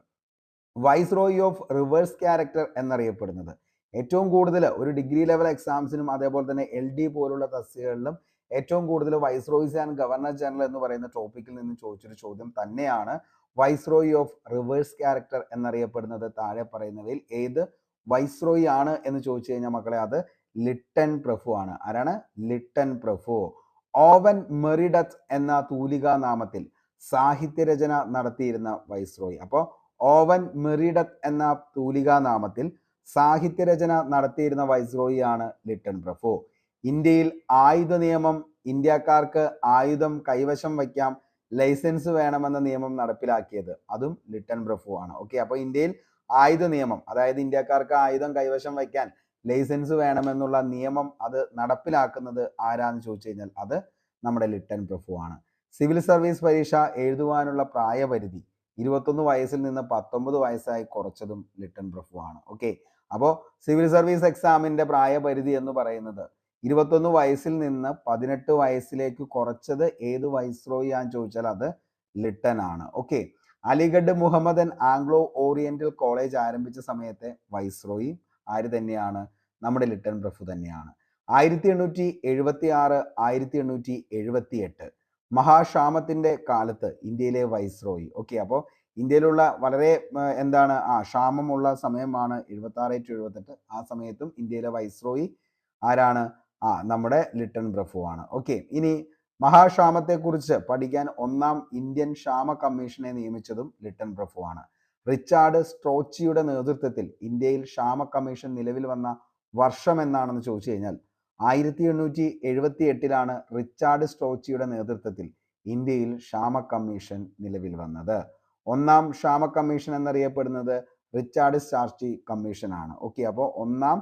വൈസ്രോയി ഓഫ് റിവേഴ്സ് ക്യാരക്ടർ എന്നറിയപ്പെടുന്നത്, ഏറ്റവും കൂടുതൽ ഒരു ഡിഗ്രി ലെവൽ എക്സാംസിനും അതേപോലെ തന്നെ LD പോലുള്ള തസ്തികകളിലും ഏറ്റവും കൂടുതൽ വൈസ്രോയിസ് ആൻഡ് ഗവർണർ ജനറൽ എന്ന് പറയുന്ന ടോപ്പിക്കിൽ നിന്ന് ചോദിച്ചൊരു ചോദ്യം തന്നെയാണ് വൈസ്രോയി ഓഫ് റിവേഴ്സ് ക്യാരക്ടർ എന്നറിയപ്പെടുന്നത്. താഴെ പറയുന്നവയിൽ ഏത് വൈസ്രോയി ആണ് എന്ന് ചോദിച്ചു കഴിഞ്ഞാൽ മക്കളെ അത് ലിട്ടൺ പ്രഭു ആണ്. ആരാണ്? ലിട്ടൺ പ്രഭു. ഓവൻ മെറിഡത്ത് എന്ന തൂലികാ നാമത്തിൽ സാഹിത്യരചന നടത്തിയിരുന്ന വൈസ്രോയി. അപ്പോൾ ഓവൻ മെറിഡത്ത് എന്ന തൂലികാ നാമത്തിൽ സാഹിത്യരചന നടത്തിയിരുന്ന വൈസ്രോയി ആണ് ലിട്ടൺ പ്രഭു. ഇന്ത്യയിൽ ആയുധ നിയമം, ഇന്ത്യക്കാർക്ക് ആയുധം കൈവശം വയ്ക്കാം, ലൈസൻസ് വേണമെന്ന നിയമം നടപ്പിലാക്കിയത് അതും ലിട്ടൺ പ്രഭു ആണ്. ഓക്കെ, അപ്പോൾ ഇന്ത്യയിൽ ആയുധ നിയമം, അതായത് ഇന്ത്യക്കാർക്ക് ആയുധം കൈവശം വയ്ക്കാൻ ലൈസൻസ് വേണമെന്നുള്ള നിയമം അത് നടപ്പിലാക്കുന്നത് ആരാന്ന് ചോദിച്ചു കഴിഞ്ഞാൽ അത് നമ്മുടെ ലിട്ടൺ പ്രഭു ആണ്. സിവിൽ സർവീസ് പരീക്ഷ എഴുതുവാനുള്ള പ്രായപരിധി 21 വയസ്സിൽ നിന്ന് 19 വയസ്സായി കുറച്ചതും ലിട്ടൺ പ്രഭു ആണ്. ഓക്കെ, അപ്പോൾ സിവിൽ സർവീസ് എക്സാമിന്റെ പ്രായപരിധി എന്ന് പറയുന്നത് 21 വയസ്സിൽ നിന്ന് 18 വയസ്സിലേക്ക് കുറച്ചത് ഏത് വൈസ്രോയി ആണെന്ന് ചോദിച്ചാൽ അത് ലിട്ടൺ ആണ്. Okay, Aligarh Muhammadan Anglo Oriental College ആരംഭിച്ച സമയത്തെ വൈസ്രോയി ആര് തന്നെയാണ്? നമ്മുടെ ലിട്ടൺ പ്രഭു തന്നെയാണ്. 1876 1878 മഹാക്ഷാമത്തിന്റെ കാലത്ത് ഇന്ത്യയിലെ വൈസ്രോയി. ഓക്കെ, അപ്പോൾ ഇന്ത്യയിലുള്ള വളരെ എന്താണ് ക്ഷാമമുള്ള സമയമാണ് 76-78. ആ സമയത്തും ഇന്ത്യയിലെ വൈസ്രോയി ആരാണ്? നമ്മുടെ ലിട്ടൺ പ്രഭു ആണ്. ഓക്കെ, ഇനി മഹാക്ഷാമത്തെക്കുറിച്ച് പഠിക്കാൻ ഒന്നാം ഇന്ത്യൻ ക്ഷാമ കമ്മീഷനെ നിയമിച്ചതും ലിട്ടൺ പ്രഭു ആണ്. റിച്ചാർഡ് സ്ട്രോച്ചിയുടെ നേതൃത്വത്തിൽ ഇന്ത്യയിൽ ക്ഷാമ കമ്മീഷൻ നിലവിൽ വന്ന വർഷം എന്നാണെന്ന് ചോദിച്ചു കഴിഞ്ഞാൽ 1878 റിച്ചാർഡ് സ്ട്രോച്ചിയുടെ നേതൃത്വത്തിൽ ഇന്ത്യയിൽ ക്ഷാമ കമ്മീഷൻ നിലവിൽ വന്നത്. ഒന്നാം ക്ഷാമ കമ്മീഷൻ എന്നറിയപ്പെടുന്നത് റിച്ചാർഡ് സ്ട്രോച്ചി കമ്മീഷൻ ആണ്. ഓക്കെ, അപ്പോൾ ഒന്നാം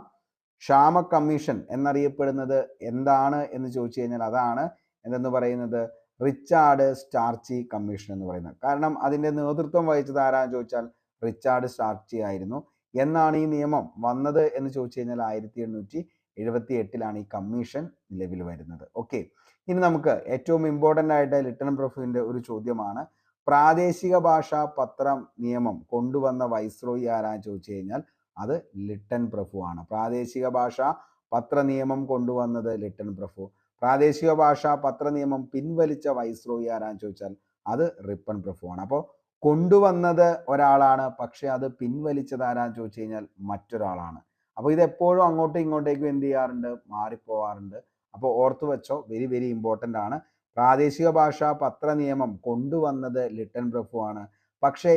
ക്ഷാമ കമ്മീഷൻ എന്നറിയപ്പെടുന്നത് എന്താണ് എന്ന് ചോദിച്ചു കഴിഞ്ഞാൽ അതാണ് എന്തെന്ന് പറയുന്നത്? റിച്ചാർഡ് സ്ട്രോച്ചി കമ്മീഷൻ എന്ന് പറയുന്നത്. കാരണം അതിന്റെ നേതൃത്വം വഹിച്ചത് ആരാന്ന് ചോദിച്ചാൽ റിച്ചാർഡ് സ്ട്രോച്ചി ആയിരുന്നു. എന്നാണ് ഈ നിയമം വന്നത് എന്ന് ചോദിച്ചു കഴിഞ്ഞാൽ 1878 ഈ കമ്മീഷൻ നിലവിൽ വരുന്നത്. ഓക്കെ, ഇനി നമുക്ക് ഏറ്റവും ഇമ്പോർട്ടൻ്റ് ആയിട്ട് ലിട്ടൺ പ്രഭുവിന്റെ ഒരു ചോദ്യമാണ്, പ്രാദേശിക ഭാഷാ പത്രം നിയമം കൊണ്ടുവന്ന വൈസ്രോയി ആരാന്ന് ചോദിച്ചു കഴിഞ്ഞാൽ അത് ലിട്ടൺ പ്രഭു ആണ്. പ്രാദേശിക ഭാഷാ പത്ര നിയമം കൊണ്ടുവന്നത് ലിട്ടൺ പ്രഭു. പ്രാദേശിക ഭാഷാ പത്ര നിയമം പിൻവലിച്ച വൈസ്രോയി ആരാന്ന് ചോദിച്ചാൽ അത് റിപ്പൺ പ്രഭു ആണ്. അപ്പോൾ കൊണ്ടുവന്നത് ഒരാളാണ്, പക്ഷെ അത് പിൻവലിച്ചത് ആരാന്ന് ചോദിച്ചു കഴിഞ്ഞാൽ മറ്റൊരാളാണ്. അപ്പോൾ ഇത് എപ്പോഴും അങ്ങോട്ടും ഇങ്ങോട്ടേക്കും എന്ത് ചെയ്യാറുണ്ട്? മാറിപ്പോവാറുണ്ട്. അപ്പോൾ ഓർത്തു വെച്ചോ, വെരി വെരി ഇമ്പോർട്ടൻ്റ് ആണ്. പ്രാദേശിക ഭാഷാ പത്ര നിയമം കൊണ്ടുവന്നത് ലിട്ടൺ പ്രഭു ആണ്, പക്ഷേ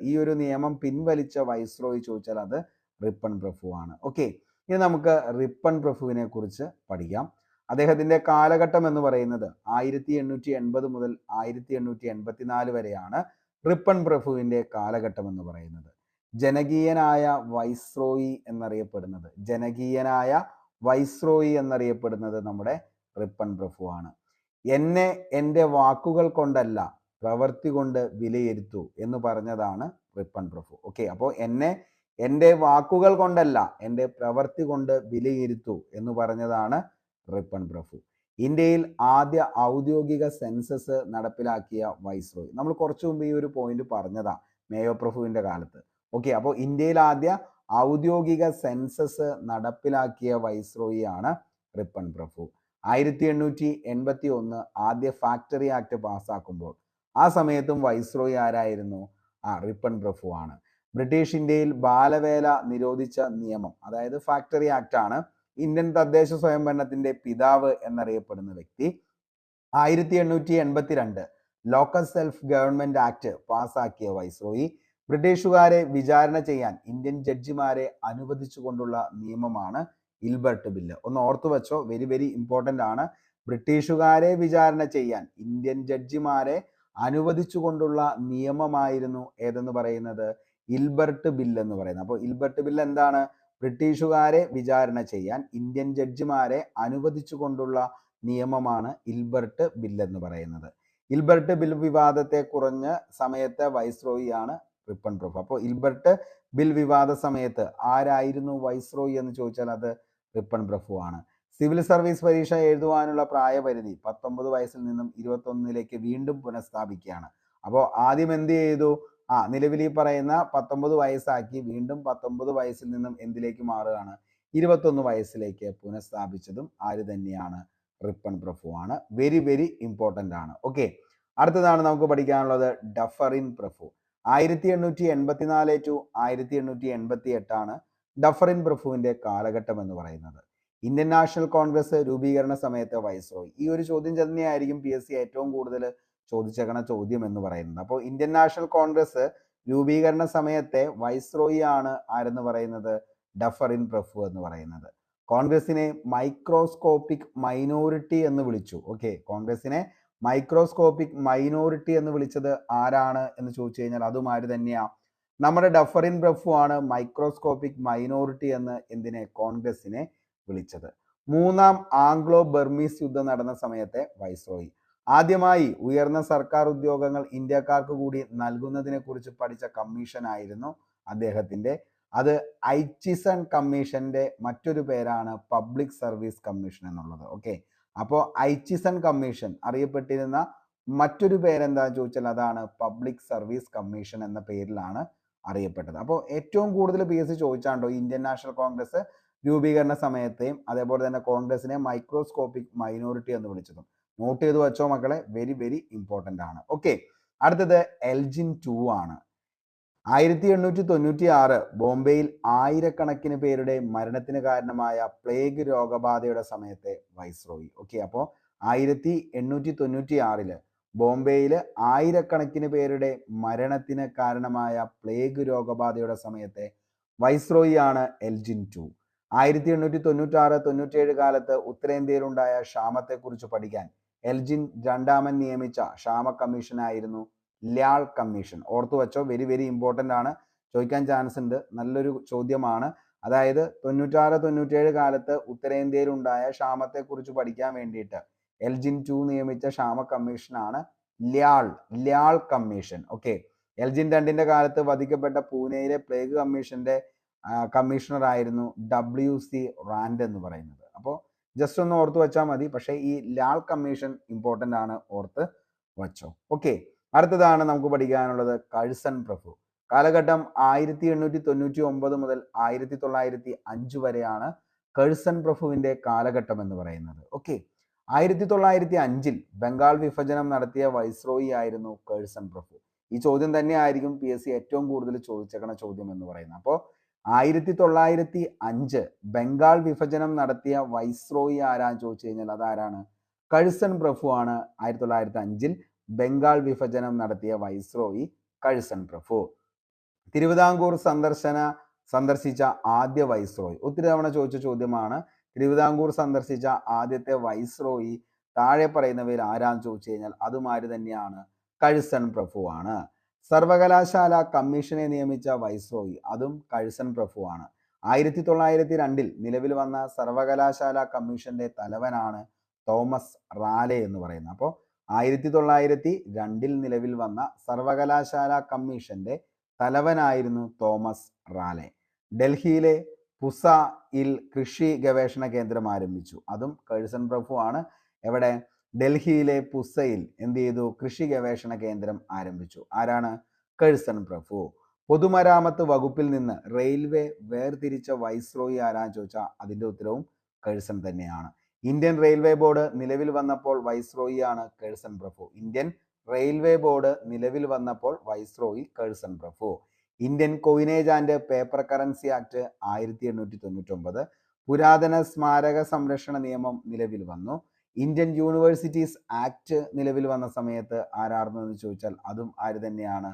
ഈ ഒരു നിയമം പിൻവലിച്ച വൈസ്രോയി ചോദിച്ചാൽ അത് റിപ്പൺ പ്രഭു ആണ്. ഓക്കെ, ഇനി നമുക്ക് റിപ്പൺ പ്രഭുവിനെ കുറിച്ച് പഠിക്കാം. അദ്ദേഹത്തിന്റെ കാലഘട്ടം എന്ന് പറയുന്നത് 1880 മുതൽ 1884 വരെയാണ് റിപ്പൺ പ്രഭുവിന്റെ കാലഘട്ടം എന്ന് പറയുന്നത്. ജനകീയനായ വൈസ്രോയി എന്നറിയപ്പെടുന്നത് നമ്മുടെ റിപ്പൺ പ്രഭു ആണ്. എന്നെ എൻ്റെ വാക്കുകൾ കൊണ്ടല്ല പ്രവൃത്തി കൊണ്ട് വിലയിരുത്തൂ എന്ന് പറഞ്ഞതാണ് റിപ്പൺ പ്രഭു. ഓക്കെ, അപ്പോൾ എന്നെ എൻ്റെ വാക്കുകൾ കൊണ്ടല്ല എൻ്റെ പ്രവൃത്തി കൊണ്ട് വിലയിരുത്തൂ എന്ന് പറഞ്ഞതാണ് റിപ്പൺ പ്രഭു. ഇന്ത്യയിൽ ആദ്യ ഔദ്യോഗിക സെൻസസ് നടപ്പിലാക്കിയ വൈസ്രോയി. നമ്മൾ കുറച്ചു മുമ്പ് ഈ ഒരു പോയിന്റ് പറഞ്ഞതാ, മേയോ പ്രഭുവിന്റെ കാലത്ത്. ഓക്കെ, അപ്പോൾ ഇന്ത്യയിൽ ആദ്യ ഔദ്യോഗിക സെൻസസ് നടപ്പിലാക്കിയ വൈസ്രോയി ആണ് റിപ്പൺ പ്രഭു. 1881 ആദ്യ ഫാക്ടറി ആക്ട് പാസ്സാക്കുമ്പോൾ ആ സമയത്തും വൈസ്രോയി ആരായിരുന്നു? റിപ്പൺ പ്രഭു ആണ്. ബ്രിട്ടീഷ് ഇന്ത്യയിൽ ബാലവേല നിരോധിച്ച നിയമം, അതായത് ഫാക്ടറി ആക്ട് ആണ് ഇന്ത്യൻ തദ്ദേശ സ്വയംഭരണത്തിന്റെ പിതാവ് എന്നറിയപ്പെടുന്ന വ്യക്തി. 1882 ലോക്കൽ സെൽഫ് ഗവൺമെന്റ് ആക്ട് പാസ്സാക്കിയ വൈസ്രോയി. ബ്രിട്ടീഷുകാരെ വിചാരണ ചെയ്യാൻ ഇന്ത്യൻ ജഡ്ജിമാരെ അനുവദിച്ചുകൊണ്ടുള്ള നിയമമാണ് ഇൽബർട്ട് ബില്ല്. ഒന്ന് ഓർത്തു വെച്ചോ, വെരി വെരി ഇമ്പോർട്ടൻ്റ് ആണ്. ബ്രിട്ടീഷുകാരെ വിചാരണ ചെയ്യാൻ ഇന്ത്യൻ ജഡ്ജിമാരെ അനുവദിച്ചുകൊണ്ടുള്ള നിയമമായിരുന്നു ഏതെന്ന് പറയുന്നത്? ഇൽബർട്ട് ബില്ല് എന്ന് പറയുന്നത്. അപ്പോൾ ഇൽബർട്ട് ബില്ല് എന്താണ്? ബ്രിട്ടീഷുകാരെ വിചാരണ ചെയ്യാൻ ഇന്ത്യൻ ജഡ്ജിമാരെ അനുവദിച്ചുകൊണ്ടുള്ള നിയമമാണ് ഇൽബർട്ട് ബില്ല് എന്ന് പറയുന്നത്. ഇൽബർട്ട് ബിൽ വിവാദത്തെ കുറഞ്ഞ സമയത്തെ വൈസ്രോയി ആണ് റിപ്പൺ പ്രഭു. അപ്പോൾ ഇൽബർട്ട് ബിൽ വിവാദ സമയത്ത് ആരായിരുന്നു വൈസ്രോയി എന്ന് ചോദിച്ചാൽ അത് റിപ്പൺ പ്രഭു ആണ്. സിവിൽ സർവീസ് പരീക്ഷ എഴുതുവാനുള്ള പ്രായപരിധി 19 വയസ്സിൽ നിന്നും 21 വീണ്ടും പുനഃസ്ഥാപിക്കുകയാണ്. അപ്പോൾ ആദ്യം എന്ത് ചെയ്തു? നിലവിൽ ഈ പറയുന്ന 19 വയസ്സാക്കി വീണ്ടും 19 വയസ്സിൽ നിന്നും എന്തിലേക്ക് മാറുകയാണ്? 21 വയസ്സിലേക്ക് പുനഃസ്ഥാപിച്ചതും ആര് തന്നെയാണ്? റിപ്പൺ പ്രഭു ആണ്. വെരി വെരി ഇമ്പോർട്ടൻ്റ് ആണ്. ഓക്കെ, അടുത്തതാണ് നമുക്ക് പഠിക്കാനുള്ളത് ഡഫറിൻ പ്രഭു. 1884 to 1888 ഡഫറിൻ പ്രഭുവിന്റെ കാലഘട്ടം എന്ന് പറയുന്നത്. ഇന്ത്യൻ നാഷണൽ കോൺഗ്രസ് രൂപീകരണ സമയത്തെ വൈസ്രോയി. ഈ ഒരു ചോദ്യം തന്നെയായിരിക്കും PSC ഏറ്റവും കൂടുതൽ ചോദിച്ചേക്കണ ചോദ്യം എന്ന് പറയുന്നത്. അപ്പോൾ ഇന്ത്യൻ നാഷണൽ കോൺഗ്രസ് രൂപീകരണ സമയത്തെ വൈസ്രോയി ആണ് ആരെന്ന് പറയുന്നത്? ഡഫറിൻ പ്രഭു എന്ന് പറയുന്നത്. കോൺഗ്രസിനെ മൈക്രോസ്കോപ്പിക് മൈനോറിറ്റി എന്ന് വിളിച്ചു. ഓക്കെ, കോൺഗ്രസിനെ മൈക്രോസ്കോപ്പിക് മൈനോറിറ്റി എന്ന് വിളിച്ചത് ആരാണ് എന്ന് ചോദിച്ചു കഴിഞ്ഞാൽ അതും ആര് തന്നെയാ? നമ്മുടെ ഡഫറിൻ പ്രഭു ആണ് മൈക്രോസ്കോപ്പിക് മൈനോറിറ്റി എന്ന് കോൺഗ്രസിനെ വിളിച്ചത്. മൂന്നാം ആംഗ്ലോ ബർമീസ് യുദ്ധം നടന്ന സമയത്തെ വൈസ്രോയി. ആദ്യമായി ഉയർന്ന സർക്കാർ ഉദ്യോഗങ്ങൾ ഇന്ത്യക്കാർക്ക് കൂടി നൽകുന്നതിനെ കുറിച്ച് പഠിച്ച കമ്മീഷൻ ആയിരുന്നു അദ്ദേഹത്തിന്റെ അത് ഐച്ചിസൺ കമ്മീഷന്റെ മറ്റൊരു പേരാണ് പബ്ലിക് സർവീസ് കമ്മീഷൻ എന്നുള്ളത്. ഓക്കെ, അപ്പോൾ ഐച്ചിസൺ കമ്മീഷൻ അറിയപ്പെട്ടിരുന്ന മറ്റൊരു പേരെന്താന്ന് ചോദിച്ചാൽ അതാണ് പബ്ലിക് സർവീസ് കമ്മീഷൻ എന്ന പേരിലാണ് അറിയപ്പെട്ടത്. അപ്പോൾ ഏറ്റവും കൂടുതൽ PSC ചോദിച്ചാണ്ടോ ഇന്ത്യൻ നാഷണൽ കോൺഗ്രസ് രൂപീകരണ സമയത്തെയും അതേപോലെ തന്നെ കോൺഗ്രസിനെ മൈക്രോസ്കോപ്പിക് മൈനോറിറ്റി എന്ന് വിളിച്ചതും നോട്ട് ചെയ്ത് വെച്ചോ മക്കളെ, വെരി വെരി ഇമ്പോർട്ടൻ്റ് ആണ്. ഓക്കെ, അടുത്തത് എൽജിൻ 2 ആണ്. 1896 ബോംബെയിൽ ആയിരക്കണക്കിന് പേരുടെ മരണത്തിന് കാരണമായ പ്ലേഗ് രോഗബാധയുടെ സമയത്തെ വൈസ്രോയി. ഓക്കെ, അപ്പോൾ 1896 ബോംബെയിൽ ആയിരക്കണക്കിന് പേരുടെ മരണത്തിന് കാരണമായ പ്ലേഗ് രോഗബാധയുടെ സമയത്തെ വൈസ്രോയി ആണ് എൽജിൻ 2. 1896-97 കാലത്ത് ഉത്തരേന്ത്യയിലുണ്ടായ ക്ഷാമത്തെക്കുറിച്ച് പഠിക്കാൻ എൽജിൻ രണ്ടാമൻ നിയമിച്ച ക്ഷാമ കമ്മീഷനായിരുന്നു ല്യാൾ കമ്മീഷൻ. ഓർത്തു വെച്ചോ, വെരി വെരി ഇമ്പോർട്ടൻ്റ് ആണ്, ചോദിക്കാൻ ചാൻസ് ഉണ്ട്, നല്ലൊരു ചോദ്യമാണ്. അതായത് 96-97 കാലത്ത് ഉത്തരേന്ത്യയിലുണ്ടായ ക്ഷാമത്തെക്കുറിച്ച് പഠിക്കാൻ വേണ്ടിയിട്ട് എൽജിൻ 2 നിയമിച്ച ക്ഷാമ കമ്മീഷനാണ് ല്യാൾ കമ്മീഷൻ. ഓക്കെ, എൽജിൻ 2ന്റെ കാലത്ത് വധിക്കപ്പെട്ട പൂനെയിലെ പ്ലേഗ് കമ്മീഷന്റെ കമ്മീഷണർ ആയിരുന്നു WC റാൻഡ് എന്ന് പറയുന്നത്. അപ്പോൾ ജസ്റ്റ് ഒന്ന് ഓർത്ത് വെച്ചാൽ മതി, പക്ഷേ ഈ ല്യാൾ കമ്മീഷൻ ഇമ്പോർട്ടൻ്റ് ആണ്, ഓർത്ത് വച്ചോ. ഓക്കെ, അടുത്തതാണ് നമുക്ക് പഠിക്കാനുള്ളത് കഴ്സൺ പ്രഭു. കാലഘട്ടം 1899 മുതൽ 1905 വരെയാണ് കഴ്സൺ പ്രഭുവിന്റെ കാലഘട്ടം എന്ന് പറയുന്നത്. ഓക്കെ, 1905 ബംഗാൾ വിഭജനം നടത്തിയ വൈസ്രോയി ആയിരുന്നു കഴ്സൺ പ്രഭു. ഈ ചോദ്യം തന്നെ ആയിരിക്കും PSC ഏറ്റവും കൂടുതൽ ചോദിച്ചേക്കണ ചോദ്യം എന്ന് പറയുന്നത്. അപ്പോൾ 1905 ബംഗാൾ വിഭജനം നടത്തിയ വൈസ്രോയി ആരാന്ന് ചോദിച്ചു കഴിഞ്ഞാൽ അതാരാണ്? കഴ്സൺ പ്രഭു ആണ് 1905 ബംഗാൾ വിഭജനം നടത്തിയ വൈസ്രോയി കഴ്സൺ പ്രഭു. തിരുവിതാംകൂർ സന്ദർശിച്ച ആദ്യ വൈസ്രോയി, ഒത്തിരി തവണ ചോദിച്ച ചോദ്യമാണ്. തിരുവിതാംകൂർ സന്ദർശിച്ച ആദ്യത്തെ വൈസ്രോയി താഴെ പറയുന്നവയിൽ ആരാന്ന് ചോദിച്ചു കഴിഞ്ഞാൽ അതും ആര് തന്നെയാണ്? കഴ്സൺ പ്രഭു ആണ്. സർവകലാശാല കമ്മീഷനെ നിയമിച്ച വൈസ്രോയി അതും കഴ്സൺ പ്രഭു ആണ്. 1902 നിലവിൽ വന്ന സർവകലാശാല കമ്മീഷന്റെ തലവനാണ് തോമസ് റാലെ എന്ന് പറയുന്നത്. അപ്പോൾ 1902 നിലവിൽ വന്ന സർവകലാശാല കമ്മീഷന്റെ തലവനായിരുന്നു തോമസ് റാലെ. ഡൽഹിയിലെ പുസയിൽ കൃഷി ഗവേഷണ കേന്ദ്രം ആരംഭിച്ചു, അതും കഴ്സൺ പ്രഭു ആണ്. എവിടെ? ഡൽഹിയിലെ പുസയിൽ എന്ത് ചെയ്തു? കൃഷി ഗവേഷണ കേന്ദ്രം ആരംഭിച്ചു. ആരാണ്? കഴ്സൺ പ്രഭു. പൊതുമരാമത്ത് വകുപ്പിൽ നിന്ന് റെയിൽവേ വേർതിരിച്ച വൈസ്രോയി ആരാന്ന് ചോദിച്ചാൽ അതിന്റെ ഉത്തരവും കഴ്സൺ തന്നെയാണ്. ഇന്ത്യൻ റെയിൽവേ ബോർഡ് നിലവിൽ വന്നപ്പോൾ വൈസ്രോയി ആണ് കഴ്സൺ പ്രഭു. ഇന്ത്യൻ റെയിൽവേ ബോർഡ് നിലവിൽ വന്നപ്പോൾ viceroy Curzon Prabhu. Indian coinage and paper currency act 1899. പുരാതന സ്മാരക സംരക്ഷണ നിയമം നിലവിൽ വന്നു. ഇന്ത്യൻ യൂണിവേഴ്സിറ്റീസ് ആക്ട് നിലവിൽ വന്ന സമയത്ത് ആരായിരുന്നു എന്ന് ചോദിച്ചാൽ അതും ആര് തന്നെയാണ്?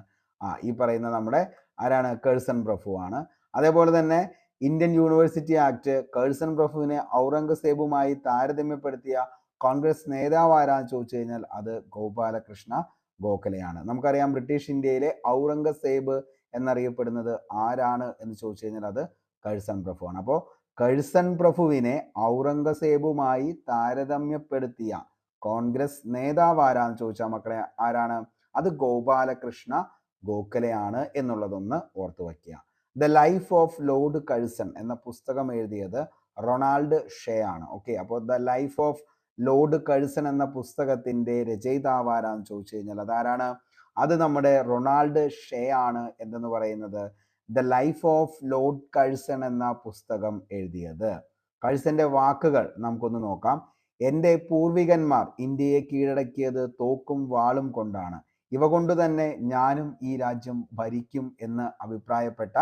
ഈ പറയുന്ന നമ്മുടെ ആരാണ്? കഴ്സൺ പ്രഭു ആണ്. അതേപോലെ തന്നെ ഇന്ത്യൻ യൂണിവേഴ്സിറ്റി ആക്ട് കഴ്സൺ പ്രഭുവിനെ ഔറംഗസേബുമായി താരതമ്യപ്പെടുത്തിയ കോൺഗ്രസ് നേതാവ് ആരാന്ന് ചോദിച്ചു കഴിഞ്ഞാൽ അത് ഗോപാലകൃഷ്ണ ഗോഖലെയാണ്. നമുക്കറിയാം ബ്രിട്ടീഷ് ഇന്ത്യയിലെ ഔറംഗസേബ് എന്നറിയപ്പെടുന്നത് ആരാണ് എന്ന് ചോദിച്ചു കഴിഞ്ഞാൽ അത് കഴ്സൺ പ്രഭു ആണ്. അപ്പോൾ കഴ്സൺ പ്രഭുവിനെ ഔറംഗസേബുമായി താരതമ്യപ്പെടുത്തിയ കോൺഗ്രസ് നേതാവ് ആരാന്ന് ചോദിച്ചാൽ മക്കളെ ആരാണ്? അത് ഗോപാലകൃഷ്ണ ഗോഖലെയാണ് എന്നുള്ളതൊന്ന് ഓർത്തു വയ്ക്കുക. The life of Lord Curzon എന്ന പുസ്തകം എഴുതിയത് റൊണാൾഡ് ഷേ ആണ്. ഓക്കെ, അപ്പോൾ the life of Lord Curzon എന്ന പുസ്തകത്തിന്റെ രചയിതാവ് ആരാന്ന് ചോദിച്ചു കഴിഞ്ഞാൽ അതാരാണ്? അത് നമ്മുടെ റൊണാൾഡ് ഷേ ആണ്. എന്തെന്ന് പറയുന്നത്? The life of Lord Curzon എന്ന പുസ്തകം എഴുതിയത്. കഴ്സന്റെ വാക്കുകൾ നമുക്കൊന്ന് നോക്കാം. എൻ്റെ പൂർവികന്മാർ ഇന്ത്യയെ കീഴടക്കിയത് തോക്കും വാളും കൊണ്ടാണ്. ഇവ കൊണ്ട് തന്നെ ഞാനും ഈ രാജ്യം ഭരിക്കും എന്ന് അഭിപ്രായപ്പെട്ട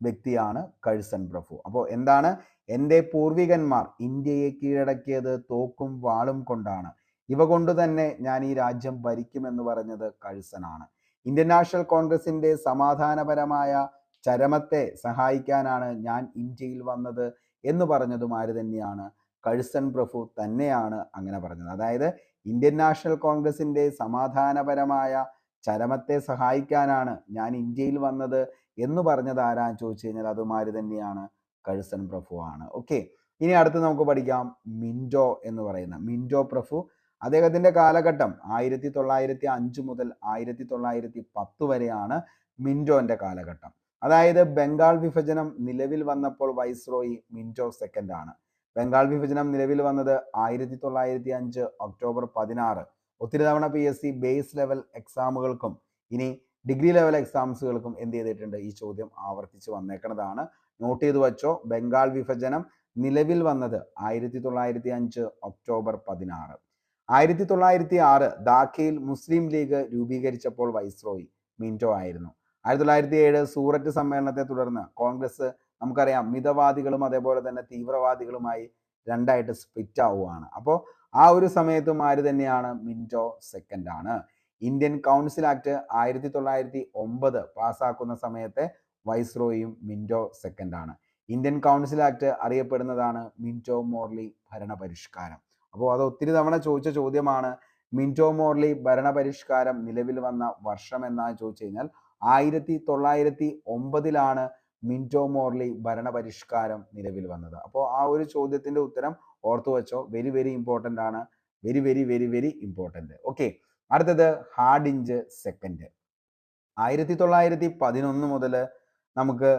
വ്യക്തിയാണ് കഴ്സൺ പ്രഭു. അപ്പോൾ എന്താണ്? എൻ്റെ പൂർവികന്മാർ ഇന്ത്യയെ കീഴടക്കിയത് തോക്കും വാളും കൊണ്ടാണ്. ഇവ കൊണ്ട് തന്നെ ഞാൻ ഈ രാജ്യം ഭരിക്കുമെന്ന് പറഞ്ഞത് കഴ്സനാണ്. ഇന്ത്യൻ നാഷണൽ കോൺഗ്രസിന്റെ സമാധാനപരമായ ചരമത്തെ സഹായിക്കാനാണ് ഞാൻ ഇന്ത്യയിൽ വന്നത് എന്ന് പറഞ്ഞതും ആര് തന്നെയാണ്? കഴ്സൺ പ്രഭു തന്നെയാണ് അങ്ങനെ പറഞ്ഞത്. അതായത് ഇന്ത്യൻ നാഷണൽ കോൺഗ്രസിന്റെ സമാധാനപരമായ ചരമത്തെ സഹായിക്കാനാണ് ഞാൻ ഇന്ത്യയിൽ വന്നത് എന്ന് പറഞ്ഞത് ആരാന്ന് ചോദിച്ചു കഴിഞ്ഞാൽ അതും ആര് തന്നെയാണ്? കഴ്സൺ പ്രഭു ആണ്. ഓക്കെ, ഇനി അടുത്ത് നമുക്ക് പഠിക്കാം മിന്റോ എന്ന് പറയുന്ന മിന്റോ പ്രഭു. അദ്ദേഹത്തിന്റെ കാലഘട്ടം 1905 മുതൽ 1910 വരെയാണ് മിന്റോന്റെ കാലഘട്ടം. അതായത് ബംഗാൾ വിഭജനം നിലവിൽ വന്നപ്പോൾ വൈസ്രോയി മിന്റോ സെക്കൻഡ് ആണ്. ബംഗാൾ വിഭജനം നിലവിൽ വന്നത് 1905 ഒക്ടോബർ 16. ഒത്തിരി തവണ PSC ബേസ് ലെവൽ എക്സാമുകൾക്കും ഇനി ഡിഗ്രി ലെവൽ എക്സാംസുകൾക്കും എന്ത് ചെയ്തിട്ടുണ്ട്, ഈ ചോദ്യം ആവർത്തിച്ച് വന്നേക്കുന്നതാണ്. നോട്ട് ചെയ്ത് വെച്ചോ. ബംഗാൾ വിഭജനം നിലവിൽ വന്നത് 1905 ഒക്ടോബർ 16. 1906 ധാക്കയിൽ മുസ്ലിം ലീഗ് രൂപീകരിച്ചപ്പോൾ വൈസ്രോയി മിന്റോ ആയിരുന്നു. 1907 സൂററ്റ് സമ്മേളനത്തെ തുടർന്ന് കോൺഗ്രസ് നമുക്കറിയാം മിതവാദികളും അതേപോലെ തന്നെ തീവ്രവാദികളുമായി രണ്ടായിട്ട് സ്പ്ലിറ്റ് ആവുകയാണ്. അപ്പോൾ ആ ഒരു സമയത്തും ആര് തന്നെയാണ്, മിന്റോ സെക്കൻഡ് ആണ്. ഇന്ത്യൻ കൗൺസിൽ ആക്ട് 1909 പാസ്സാക്കുന്ന സമയത്തെ വൈസ്രോയിയും മിന്റോ സെക്കൻഡ് ആണ്. ഇന്ത്യൻ കൗൺസിൽ ആക്ട് അറിയപ്പെടുന്നതാണ് മിന്റോ മോർലി ഭരണപരിഷ്കാരം. അപ്പോൾ അത് ഒത്തിരി തവണ ചോദിച്ച ചോദ്യമാണ്. മിന്റോ മോർലി ഭരണപരിഷ്കാരം നിലവിൽ വന്ന വർഷം എന്നാണ് ചോദിച്ചു കഴിഞ്ഞാൽ 1909 മിന്റോ മോർലി ഭരണപരിഷ്കാരം നിലവിൽ വന്നത്. അപ്പോൾ ആ ഒരു ചോദ്യത്തിന്റെ ഉത്തരം ഓർത്തു വെച്ചോ. വെരി വെരി ഇമ്പോർട്ടൻ്റ് ആണ്. Very very very very important. Okay, അടുത്തത് ഹാർഡിഞ്ച് സെക്കൻഡ്. 1911 മുതൽ നമുക്ക്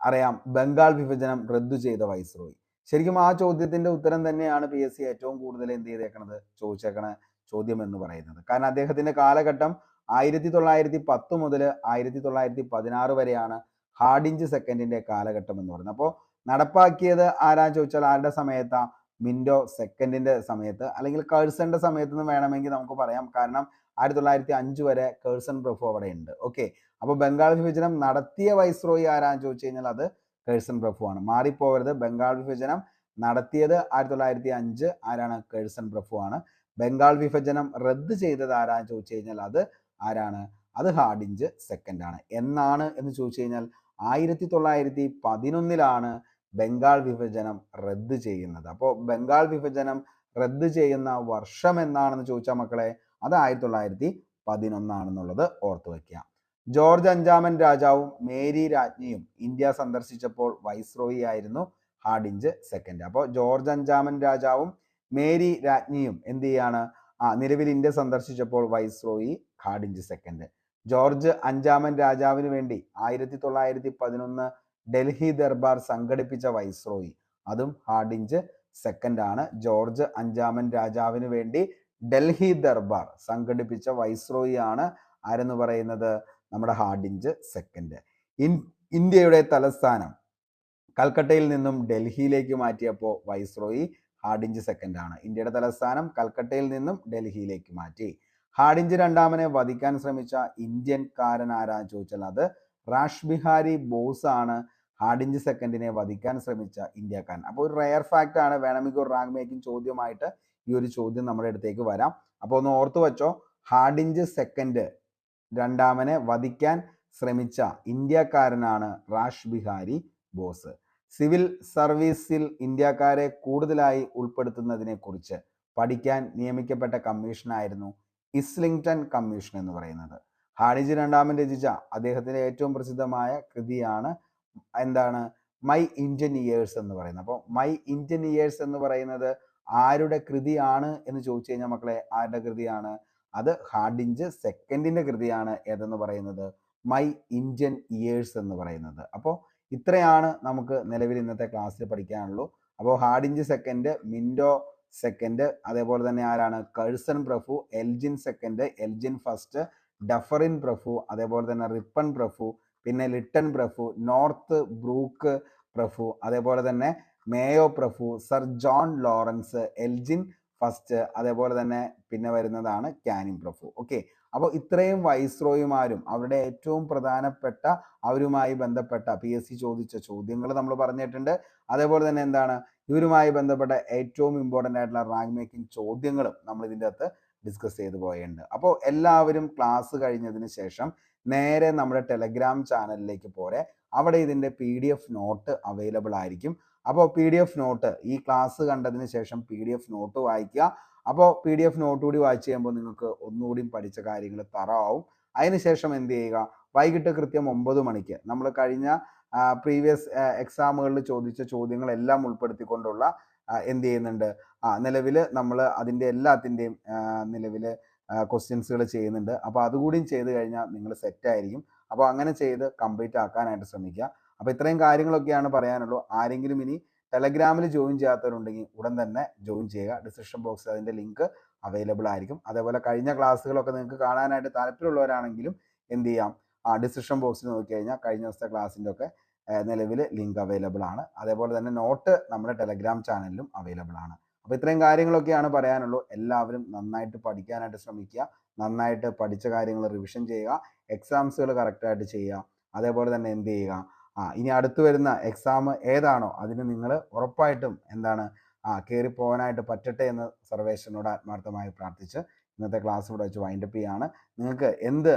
അറിയാം ബംഗാൾ വിഭജനം റദ്ദു ചെയ്ത വൈസ്രോയി. ശരിക്കും ആ ചോദ്യത്തിന്റെ ഉത്തരം തന്നെയാണ് PSC ഏറ്റവും കൂടുതൽ എന്ത് ചെയ്തേക്കണത്, ചോദിച്ചേക്കണ ചോദ്യം എന്ന് പറയുന്നത്. കാരണം അദ്ദേഹത്തിന്റെ കാലഘട്ടം 1910 മുതൽ 1916 വരെയാണ് ഹാർഡിഞ്ച് സെക്കൻഡിന്റെ കാലഘട്ടം എന്ന് പറയുന്നത്. അപ്പോൾ നടപ്പാക്കിയത് ആരാന്ന് ചോദിച്ചാൽ ആരുടെ സമയത്താ, മിന്റോ സെക്കൻഡിന്റെ സമയത്ത്, അല്ലെങ്കിൽ കേഴ്സന്റെ സമയത്ത് എന്ന് വേണമെങ്കിൽ നമുക്ക് പറയാം. കാരണം 1905 വരെ കേഴ്സൺ പ്രഭു അവിടെ ഉണ്ട്. ഓക്കെ, അപ്പോൾ ബംഗാൾ വിഭജനം നടത്തിയ വൈസ്രോയി ആരാന്ന് ചോദിച്ചു കഴിഞ്ഞാൽ അത് കേഴ്സൺ പ്രഭു ആണ്. മാറിപ്പോവരുത്. ബംഗാൾ വിഭജനം നടത്തിയത് 1905 ആരാണ്, കേഴ്സൺ പ്രഭു ആണ്. ബംഗാൾ വിഭജനം റദ്ദ് ചെയ്തത് ആരാന്ന് ചോദിച്ചു കഴിഞ്ഞാൽ അത് ആരാണ്, അത് ഹാർഡിഞ്ച് സെക്കൻഡ് ആണ്. എന്നാണ് എന്ന് ചോദിച്ചു കഴിഞ്ഞാൽ 1911 ബംഗാൾ വിഭജനം റദ്ദ് ചെയ്യുന്നത്. അപ്പോൾ ബംഗാൾ വിഭജനം റദ്ദ് ചെയ്യുന്ന വർഷം എന്നാണെന്ന് ചോദിച്ചാൽ മക്കളെ അത് 1911 ആണെന്നുള്ളത് ഓർത്തു വയ്ക്കുക. ജോർജ് അഞ്ചാമൻ രാജാവും മേരി രാജ്ഞിയും ഇന്ത്യ സന്ദർശിച്ചപ്പോൾ വൈസ്രോയി ആയിരുന്നു ഹാർഡിഞ്ച് സെക്കൻഡ്. അപ്പോൾ ജോർജ് അഞ്ചാമൻ രാജാവും മേരി രാജ്ഞിയും എന്ത് ചെയ്യാണ്, നിലവിൽ ഇന്ത്യ സന്ദർശിച്ചപ്പോൾ വൈസ്രോയി ഹാർഡിഞ്ച് സെക്കൻഡ്. ജോർജ് അഞ്ചാമൻ രാജാവിന് വേണ്ടി 1911 ഡൽഹി ദർബാർ സംഘടിപ്പിച്ച വൈസ്രോയി അതും ഹാർഡിഞ്ച് സെക്കൻഡ് ആണ്. ജോർജ് അഞ്ചാമൻ രാജാവിന് വേണ്ടി ഡൽഹി ദർബാർ സംഘടിപ്പിച്ച വൈസ്രോയി ആണ് ആരെന്ന് പറയുന്നത്, നമ്മുടെ ഹാർഡിഞ്ച് സെക്കൻഡ്. ഇന്ത്യയുടെ തലസ്ഥാനം കൽക്കട്ടയിൽ നിന്നും ഡൽഹിയിലേക്ക് മാറ്റിയപ്പോൾ വൈസ്രോയി ഹാർഡിഞ്ച് സെക്കൻഡ് ആണ്. ഇന്ത്യയുടെ തലസ്ഥാനം കൽക്കട്ടയിൽ നിന്നും ഡൽഹിയിലേക്ക് മാറ്റി. ഹാർഡിഞ്ച് രണ്ടാമനെ വധിക്കാൻ ശ്രമിച്ച ഇന്ത്യൻകാരൻ ആരാന്ന് ചോദിച്ചാൽ അത് റാഷ് ബിഹാരി ബോസ് ആണ് ഹാർഡിഞ്ച് സെക്കൻഡിനെ വധിക്കാൻ ശ്രമിച്ച ഇന്ത്യക്കാരൻ. അപ്പോൾ ഒരു റെയർ ഫാക്റ്റ് ആണ്. വേണമെങ്കിൽ ഒരു റാങ്ക് മേക്കിംഗ് ചോദ്യമായിട്ട് ഈ ഒരു ചോദ്യം നമ്മുടെ അടുത്തേക്ക് വരാം. അപ്പോൾ ഒന്ന് ഓർത്തു വെച്ചോ, ഹാർഡിഞ്ച് സെക്കൻഡ് രണ്ടാമനെ വധിക്കാൻ ശ്രമിച്ച ഇന്ത്യക്കാരനാണ് റാഷ് ബിഹാരി ബോസ്. സിവിൽ സർവീസിൽ ഇന്ത്യക്കാരെ കൂടുതലായി ഉൾപ്പെടുത്തുന്നതിനെ കുറിച്ച് പഠിക്കാൻ നിയമിക്കപ്പെട്ട കമ്മീഷനായിരുന്നു ഇസ്ലിംഗ്ടൺ കമ്മീഷൻ എന്ന് പറയുന്നത്. ഹാർഡിഞ്ച് രണ്ടാമൻ രചിച്ച അദ്ദേഹത്തിന്റെ ഏറ്റവും പ്രസിദ്ധമായ കൃതിയാണ് എന്താണ്, മൈ ഇന്ത്യൻ ഇയേഴ്സ് എന്ന് പറയുന്നത്. അപ്പോൾ മൈ ഇന്ത്യൻ ഇയേഴ്സ് എന്ന് പറയുന്നത് ആരുടെ കൃതിയാണ് എന്ന് ചോദിച്ചു കഴിഞ്ഞാൽ മക്കളെ ആരുടെ കൃതിയാണ്, അത് ഹാർഡിഞ്ച് സെക്കൻഡിന്റെ കൃതിയാണ്. ഏതെന്ന് പറയുന്നത് മൈ ഇന്ത്യൻ ഇയേഴ്സ് എന്ന് പറയുന്നത്. അപ്പോൾ ഇത്രയാണ് നമുക്ക് നിലവിൽ ഇന്നത്തെ ക്ലാസ്സിൽ പഠിക്കാനുള്ളൂ. അപ്പോൾ ഹാർഡിഞ്ച് സെക്കൻഡ്, മിന്റോ സെക്കൻഡ്, അതേപോലെ തന്നെ ആരാണ്, കേഴ്സൺ പ്രഭു, Elgin second, Elgin first, Dufferin പ്രഭു, അതേപോലെ തന്നെ റിപ്പൺ പ്രഭു, പിന്നെ ലിട്ടൺ പ്രഭു, നോർത്ത് ബ്രൂക്ക് പ്രഭു, അതേപോലെ തന്നെ മേയോ പ്രഭു, sir John Lawrence, Elgin first, അതേപോലെ തന്നെ പിന്നെ വരുന്നതാണ് കാനിം പ്രഭു. ഓക്കെ, അപ്പോൾ ഇത്രയും വൈസ്രോയിമാരും അവരുടെ ഏറ്റവും പ്രധാനപ്പെട്ട അവരുമായി ബന്ധപ്പെട്ട PSC ചോദിച്ച ചോദ്യങ്ങൾ നമ്മൾ പറഞ്ഞിട്ടുണ്ട്. അതേപോലെ തന്നെ എന്താണ്, ഇവരുമായി ബന്ധപ്പെട്ട ഏറ്റവും ഇമ്പോർട്ടൻ്റ് ആയിട്ടുള്ള റാങ്ക് മേക്കിംഗ് ചോദ്യങ്ങളും നമ്മൾ ഇതിൻ്റെ അകത്ത് ഡിസ്കസ് ചെയ്തു പോയുണ്ട്. അപ്പോൾ എല്ലാവരും ക്ലാസ് കഴിഞ്ഞതിന് ശേഷം നേരെ നമ്മുടെ ടെലഗ്രാം ചാനലിലേക്ക് പോരെ. അവിടെ ഇതിൻ്റെ PDF നോട്ട് അവൈലബിൾ ആയിരിക്കും. അപ്പോൾ PDF നോട്ട് ഈ ക്ലാസ് കണ്ടതിന് ശേഷം PDF നോട്ട് വായിക്കുക. അപ്പോൾ PDF നോട്ട് കൂടി വായിച്ച് കഴിയുമ്പോൾ നിങ്ങൾക്ക് ഒന്നുകൂടിയും പഠിച്ച കാര്യങ്ങൾ തറവാവും. അതിനുശേഷം എന്ത് ചെയ്യുക, വൈകിട്ട് കൃത്യം 9 മണിക്ക് നമ്മൾ കഴിഞ്ഞ പ്രീവിയസ് എക്സാമുകളിൽ ചോദിച്ച ചോദ്യങ്ങളെല്ലാം ഉൾപ്പെടുത്തിക്കൊണ്ടുള്ള എന്ത് ചെയ്യുന്നുണ്ട്, നിലവിൽ നമ്മൾ അതിൻ്റെ എല്ലാത്തിൻ്റെയും നിലവിൽ ക്വസ്റ്റ്യൻസുകൾ ചെയ്യുന്നുണ്ട്. അപ്പോൾ അതുകൂടിയും ചെയ്ത് കഴിഞ്ഞാൽ നിങ്ങൾ സെറ്റായിരിക്കും. അപ്പോൾ അങ്ങനെ ചെയ്ത് കംപ്ലീറ്റ് ആക്കാനായിട്ട് ശ്രമിക്കുക. അപ്പോൾ ഇത്രയും കാര്യങ്ങളൊക്കെയാണ് പറയാനുള്ളൂ. ആരെങ്കിലും ഇനി ടെലഗ്രാമിൽ ജോയിൻ ചെയ്യാത്തവരുണ്ടെങ്കിൽ ഉടൻ തന്നെ ജോയിൻ ചെയ്യുക. ഡിസ്ക്രിപ്ഷൻ ബോക്സിൽ അതിൻ്റെ ലിങ്ക് അവൈലബിൾ ആയിരിക്കും. അതേപോലെ കഴിഞ്ഞ ക്ലാസ്സുകളൊക്കെ നിങ്ങൾക്ക് കാണാനായിട്ട് താല്പര്യമുള്ളവരാണെങ്കിലും എന്ത് ചെയ്യാം, ഡിസ്ക്രിപ്ഷൻ ബോക്സിൽ നോക്കിക്കഴിഞ്ഞാൽ കഴിഞ്ഞ ദിവസത്തെ ക്ലാസ്സിൻ്റെ ഒക്കെ നിലവിൽ ലിങ്ക് അവൈലബിൾ ആണ്. അതേപോലെ തന്നെ നോട്ട് നമ്മുടെ ടെലഗ്രാം ചാനലിലും അവൈലബിൾ ആണ്. അപ്പോൾ ഇത്രയും കാര്യങ്ങളൊക്കെയാണ് പറയാനുള്ളൂ. എല്ലാവരും നന്നായിട്ട് പഠിക്കാനായിട്ട് ശ്രമിക്കുക. നന്നായിട്ട് പഠിച്ച കാര്യങ്ങൾ റിവിഷൻ ചെയ്യുക. എക്സാംസുകൾ കറക്റ്റായിട്ട് ചെയ്യുക. അതേപോലെ തന്നെ എന്ത് ചെയ്യുക, ഇനി അടുത്ത് വരുന്ന എക്സാം ഏതാണോ അതിന് നിങ്ങൾ ഉറപ്പായിട്ടും എന്താണ് കയറി പോകാനായിട്ട് പറ്റട്ടെ എന്ന് സർവേശ്വരനോട് ആത്മാർത്ഥമായി പ്രാർത്ഥിച്ച് ഇന്നത്തെ ക്ലാസ് ഇവിടെ വെച്ച് വൈൻഡപ്പ് ചെയ്യുകയാണ്. നിങ്ങൾക്ക് എന്ത്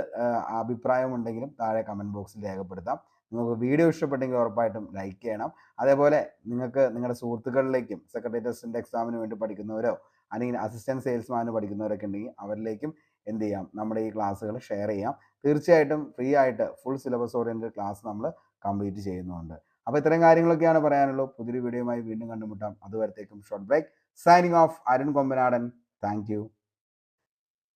അഭിപ്രായമുണ്ടെങ്കിലും താഴെ കമൻറ്റ് ബോക്സിൽ രേഖപ്പെടുത്താം. നിങ്ങൾക്ക് വീഡിയോ ഇഷ്ടപ്പെട്ടെങ്കിൽ ഉറപ്പായിട്ടും ലൈക്ക് ചെയ്യണം. അതേപോലെ നിങ്ങൾക്ക് നിങ്ങളുടെ സുഹൃത്തുക്കളിലേക്കും സെക്രട്ടേറിയറ്റ് അസിസ്റ്റൻ്റ് എക്സാമിന് വേണ്ടി പഠിക്കുന്നവരോ അല്ലെങ്കിൽ അസിസ്റ്റൻറ്റ് സെയിൽസ്മാന് പഠിക്കുന്നവരൊക്കെ ഉണ്ടെങ്കിൽ അവരിലേക്കും എന്ത് ചെയ്യാം, നമ്മുടെ ഈ ക്ലാസ്സുകൾ ഷെയർ ചെയ്യാം. തീർച്ചയായിട്ടും ഫ്രീ ആയിട്ട് ഫുൾ സിലബസ് ഓറിയൻറ്റഡ് ക്ലാസ് നമ്മൾ കംപ്ലീറ്റ് ചെയ്യുന്നുണ്ട്. അപ്പോൾ ഇത്രയും കാര്യങ്ങളൊക്കെയാണ് പറയാനുള്ളൂ. പുതിയൊരു വീഡിയോയുമായി വീണ്ടും കണ്ടുമുട്ടാം. അതുവരത്തേക്കും short break. Signing off, Arun Kombanadan. Thank U.